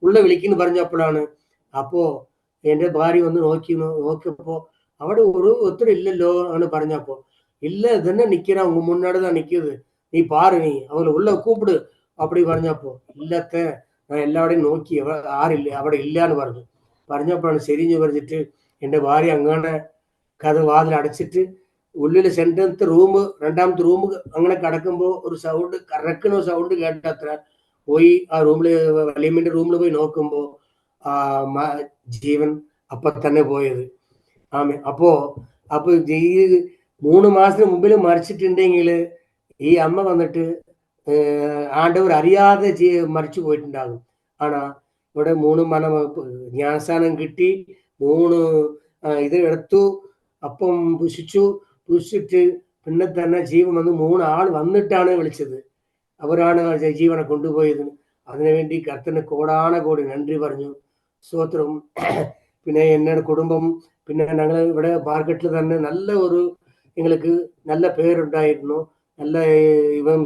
ഉള്ള വിളിക്കുന്നു പറഞ്ഞപ്പോഴാണ്. അപ്പോ എന്റെ ഭാര്യ ഒന്ന് നോക്കിയപ്പോ അവിടെ ഒത്തിരി ഇല്ലല്ലോ ആണ് പറഞ്ഞപ്പോ, இல்ல இதுன்னு நிக்கிறான் உங்க முன்னாடிதான் நிக்குது, நீ பாரு, நீ அவங்களை உள்ள கூப்பிடு அப்படி പറഞ്ഞപ്പോ, ഇല്ലത്ത ഞാൻ എല്ലാവരുടെയും നോക്കി ആരില്ല അവിടെ ഇല്ലാന്ന് പറഞ്ഞപ്പോഴാണ് ശരിഞ്ഞ് പറഞ്ഞിട്ട് എന്റെ ഭാര്യ അങ്ങനെ കഥ വാതിൽ അടച്ചിട്ട് ഉള്ളില് രണ്ടാമത്തെ റൂം അങ്ങനെ കിടക്കുമ്പോ ഒരു സൗണ്ട് കറക്കുന്ന സൗണ്ട് കേട്ടത്ര പോയി ആ റൂമില് വലിയമ്മന്റെ റൂമിൽ പോയി നോക്കുമ്പോ ജീവൻ അപ്പൊ തന്നെ പോയത്. ആമേ. അപ്പോ ഈ 3 മാസത്തിന് മുമ്പിൽ മരിച്ചിട്ടുണ്ടെങ്കിൽ ഈ അമ്മ വന്നിട്ട് ആണ്ടവർ അറിയാതെ മരിച്ചു പോയിട്ടുണ്ടാകും. ആണാ ഇവിടെ 3 ജ്ഞാനസ്ഥാനം കിട്ടി, 3 ഇത് എടുത്തു, അപ്പം പുഷിച്ചിട്ട് പിന്നെ തന്നെ ജീവൻ വന്ന് 3 ആൾ വന്നിട്ടാണ് വിളിച്ചത്. അവരാണ് ജീവനെ കൊണ്ടുപോയത്. അതിനുവേണ്ടി കർത്തന് കോടാനകോടി നന്ദി പറഞ്ഞു. സ്തോത്രം. പിന്നെ എന്നോട് കുടുംബം, പിന്നെ ഞങ്ങൾ ഇവിടെ മാർക്കറ്റിൽ തന്നെ എங்களுக்கு നല്ല പേരുണ്ടായിരുന്നു. നല്ല ഇവൻ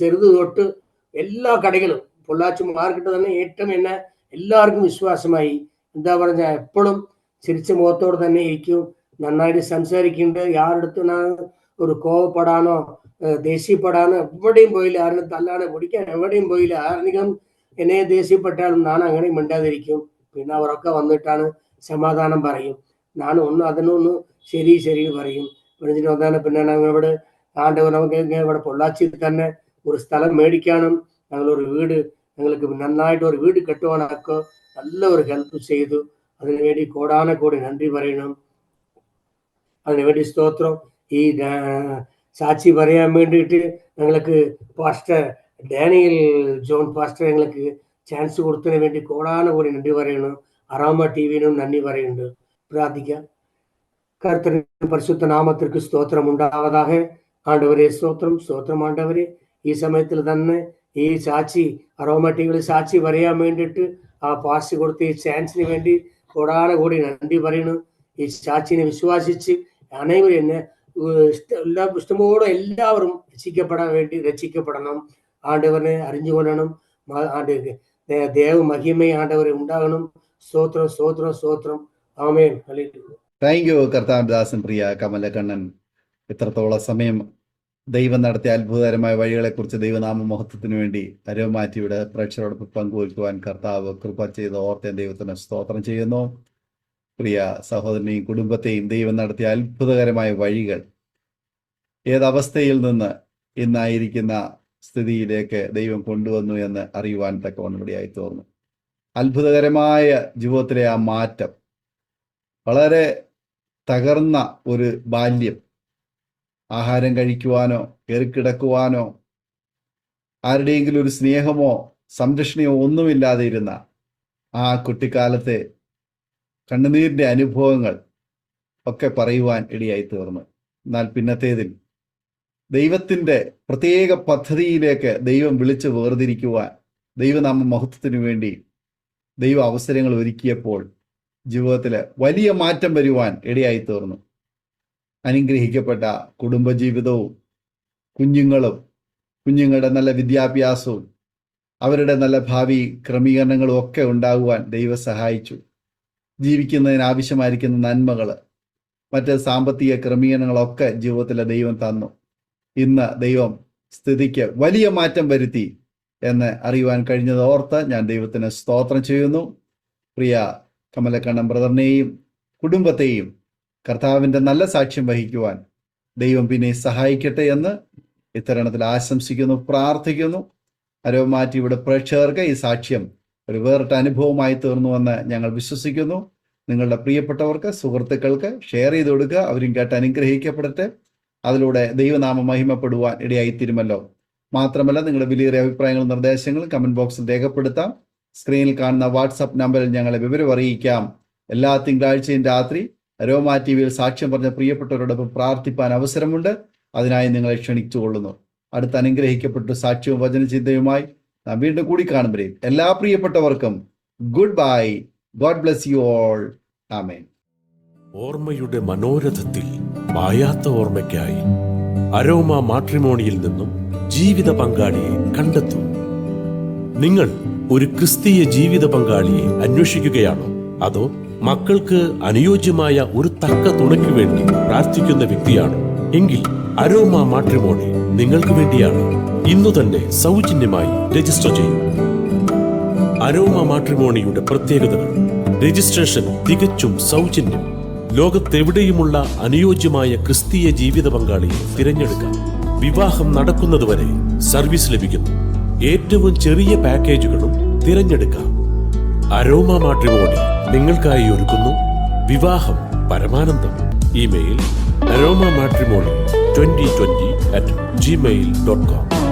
ചെറുത് തൊട്ട് എല്ലാ കടകളും പൊള്ളാച്ചി മാർക്കറ്റ് തന്നെ ഏറ്റവും എന്നെ എല്ലാവർക്കും വിശ്വാസമായി. എന്താ പറഞ്ഞ എപ്പോഴും ചിരിച്ച മുഖത്തോട് തന്നെ ഇരിക്കും, നന്നായിട്ട് സംസാരിക്കുന്നുണ്ട്. യാരടുത്തും ഒരു കോവപ്പെടാനോ ദേഷ്യപ്പെടാനോ എവിടെയും പോയില്ല, ആരും തല്ലാനോ പിടിക്കാൻ എവിടെയും പോയില്ല. ആരെങ്കിലും എന്നെ ദേഷ്യപ്പെട്ടാലും ഞാൻ അങ്ങനെ മിണ്ടാതിരിക്കും. പിന്നെ അവരൊക്കെ വന്നിട്ടാണ് സമാധാനം പറയും. ഞാനും അതിനൊന്ന് ശരി പറയും. പറഞ്ഞിട്ട് വന്നാണ് പിന്നെ ഞങ്ങൾ ഇവിടെ നമുക്ക് ഇവിടെ പൊള്ളാച്ചിയിൽ തന്നെ ഒരു സ്ഥലം മേടിക്കാനും ഞങ്ങളൊരു വീട് ഞങ്ങൾക്ക് നന്നായിട്ട് ഒരു വീട് കെട്ടുവാനൊക്കെ നല്ല ഒരു ഹെൽപ്പ് ചെയ്തു. അതിനുവേണ്ടി കോടാനക്കോടി നന്ദി പറയണം. അതിനുവേണ്ടി സ്തോത്രം. ഈ സാക്ഷി പറയാൻ വേണ്ടിയിട്ട് ഞങ്ങൾക്ക് പാസ്റ്റർ ഡാനിയൽ ജോൺ പാസ്റ്റർ ഞങ്ങൾക്ക് ചാൻസ് കൊടുത്തതിന് വേണ്ടി കോടാനക്കോടി നന്ദി പറയണം. അറാമ ടിവിനും നന്ദി പറയുന്നുണ്ട്. പ്രാർത്ഥിക്കാം. கர்த்தரின் பரிசுத்த நாமத்திற்கு ஸ்தோத்திரம் உண்டாவதாக. ஆண்டவரே ஸ்தோத்திரம் ஆண்டவரே. ഈ സമയത്തിൽ തന്നെ ഈ സാക്ഷി അറോമാറ്റികള് സാക്ഷി പറയാൻ വേണ്ടിയിട്ട് ആ പാസ് കൊടുത്ത് ഈ ചാൻസിന് വേണ്ടി കോടാനകോടി നന്ദി പറയുന്നു. ഈ സാക്ഷിനെ വിശ്വാസിച്ച് അനേവരും എന്നെ ഇഷ്ടമോടെ എല്ലാവരും രക്ഷിക്കപ്പെടണം. ആണ്ടവരെ അറിഞ്ഞുകൊള്ളണം. ദേവ മഹിമ ആണ്ടവരെ ഉണ്ടാകണം. സ്തോത്രം. ആമേൻ. ഹല്ലേലൂയ. താങ്ക് യു കർത്താവദാസൻ. പ്രിയ കമലക്കണ്ണൻ ഇത്രത്തോളം സമയം ദൈവം നടത്തിയ അത്ഭുതകരമായ വഴികളെക്കുറിച്ച് ദൈവനാമ മഹത്വത്തിന് വേണ്ടി അരോമാറ്റിയുടെ പ്രേക്ഷകരോടൊപ്പം പങ്കുവയ്ക്കുവാൻ കർത്താവ് കൃപ ചെയ്ത് ഓർത്തെ ദൈവത്തിന് സ്തോത്രം ചെയ്യുന്നു. പ്രിയ സഹോദരനെയും കുടുംബത്തെയും ദൈവം നടത്തിയ അത്ഭുതകരമായ വഴികൾ ഏതവസ്ഥയിൽ നിന്ന് ഇന്നായിരിക്കുന്ന സ്ഥിതിയിലേക്ക് ദൈവം കൊണ്ടുവന്നു എന്ന് അറിയുവാൻ തക്കവണ്ണം ഇടയായി തോന്നുന്നു. അത്ഭുതകരമായ ജീവിതത്തിലെ ആ മാറ്റം, വളരെ തകർന്ന ഒരു ബാല്യം, ആഹാരം കഴിക്കുവാനോ കയറിക്കിടക്കുവാനോ ആരുടെയെങ്കിലും ഒരു സ്നേഹമോ സംരക്ഷണയോ ഒന്നുമില്ലാതെ ഇരുന്ന ആ കുട്ടിക്കാലത്തെ കണ്ണുനീരിൻ്റെ അനുഭവങ്ങൾ ഒക്കെ പറയുവാൻ ഇടയായി തീർന്നു. എന്നാൽ പിന്നത്തേതിൽ ദൈവത്തിൻ്റെ പ്രത്യേക പദ്ധതിയിലേക്ക് ദൈവം വിളിച്ച് വേർതിരിക്കുവാൻ ദൈവനാമ മഹത്വത്തിനു വേണ്ടി ദൈവ അവസരങ്ങൾ ഒരുക്കിയപ്പോൾ ജീവിതത്തിൽ വലിയ മാറ്റം വരുവാൻ ഇടയായി തീർന്നു. അനുഗ്രഹിക്കപ്പെട്ട കുടുംബജീവിതവും കുഞ്ഞുങ്ങളുടെ നല്ല വിദ്യാഭ്യാസവും അവരുടെ നല്ല ഭാവി ക്രമീകരണങ്ങളും ഒക്കെ ഉണ്ടാകുവാൻ ദൈവം സഹായിച്ചു. ജീവിക്കുന്നതിന് ആവശ്യമായിരിക്കുന്ന നന്മകൾ, മറ്റ് സാമ്പത്തിക ക്രമീകരണങ്ങളൊക്കെ ജീവിതത്തിൽ ദൈവം തന്നു. ഇന്ന് ദൈവം സ്ഥിതിക്ക് വലിയ മാറ്റം വരുത്തി എന്ന് അറിയുവാൻ കഴിഞ്ഞത് ഓർത്ത് ഞാൻ ദൈവത്തിന് സ്തോത്രം ചെയ്യുന്നു. പ്രിയ കമലക്കണ്ണൻ ബ്രദറിനെയും കുടുംബത്തെയും കർത്താവിൻ്റെ നല്ല സാക്ഷ്യം വഹിക്കുവാൻ ദൈവം പിന്നെ സഹായിക്കട്ടെ എന്ന് ഇത്തരണത്തിൽ ആശംസിക്കുന്നു, പ്രാർത്ഥിക്കുന്നു. അരോമാറ്റിയുടെ പ്രേക്ഷകർക്ക് ഈ സാക്ഷ്യം ഒരു വേറിട്ട അനുഭവമായി തീർന്നുവെന്ന് ഞങ്ങൾ വിശ്വസിക്കുന്നു. നിങ്ങളുടെ പ്രിയപ്പെട്ടവർക്ക്, സുഹൃത്തുക്കൾക്ക് ഷെയർ ചെയ്ത് കൊടുക്കുക. അവരും കേട്ട് അനുഗ്രഹിക്കപ്പെടട്ടെ. അതിലൂടെ ദൈവനാമം മഹിമപ്പെടുവാൻ ഇടയായിത്തീരുമല്ലോ. മാത്രമല്ല നിങ്ങളുടെ വിലയേറിയ അഭിപ്രായങ്ങളും നിർദ്ദേശങ്ങളും കമന്റ് ബോക്സിൽ രേഖപ്പെടുത്താം. സ്ക്രീനിൽ കാണുന്ന വാട്സാപ്പ് നമ്പറിൽ ഞങ്ങളെ വിവരം അറിയിക്കാം. എല്ലാ തിങ്കളാഴ്ചയും രാത്രി അരോമ ടിവിയിൽ സാക്ഷ്യം പറഞ്ഞ പ്രിയപ്പെട്ടവരോടൊപ്പം പ്രാർത്ഥിപ്പാൻ അവസരമുണ്ട്. അതിനായി നിങ്ങളെ ക്ഷണിച്ചുകൊള്ളുന്നു. അടുത്ത അനുഗ്രഹിക്കപ്പെട്ട സാക്ഷ്യവും വചനചിന്തയുമായി നാം വീണ്ടും കൂടി കാണുമ്പോഴേയും എല്ലാ പ്രിയപ്പെട്ടവർക്കും good bye. God bless you all. Amen. ഓർമ്മയുടെ മനോരഥത്തിൽ മായാത്ത ഓർമ്മയ്ക്കായി അരോമ മാട്രിമോണിയിൽ നിന്നും ജീവിത പങ്കാളിയെ കണ്ടെത്തൂ. നിങ്ങൾ ഒരു ക്രിസ്തീയ ജീവിത പങ്കാളിയെ അന്വേഷിക്കുകയാണോ? അതോ മക്കൾക്ക് അനുയോജ്യമായ ഒരു തക്ക തുണയ്ക്ക് വേണ്ടി പ്രാർത്ഥിക്കുന്ന വ്യക്തിയാണോ? എങ്കിൽ അരോമ മാട്രിമോണി നിങ്ങൾക്ക് വേണ്ടിയാണ്. ഇന്നു തന്നെ സൗജന്യമായി രജിസ്റ്റർ ചെയ്യൂ. അരോമ മാട്രിമോണിയുടെ പ്രത്യേകതകൾ: രജിസ്ട്രേഷൻ തികച്ചും സൗജന്യം. ലോകത്തെവിടെയുമുള്ള അനുയോജ്യമായ ക്രിസ്തീയ ജീവിത പങ്കാളിയെ തിരഞ്ഞെടുക്കാം. വിവാഹം നടക്കുന്നതുവരെ സർവീസ് ലഭിക്കുന്നു. ഏറ്റവും ചെറിയ പാക്കേജുകളും തിരഞ്ഞെടുക്കാം. അരോമ മാട്രിമോണി നിങ്ങൾക്കായി ഒരുക്കുന്നു വിവാഹം പരമാനന്ദം. Email aroma matrimony2020@gmail.com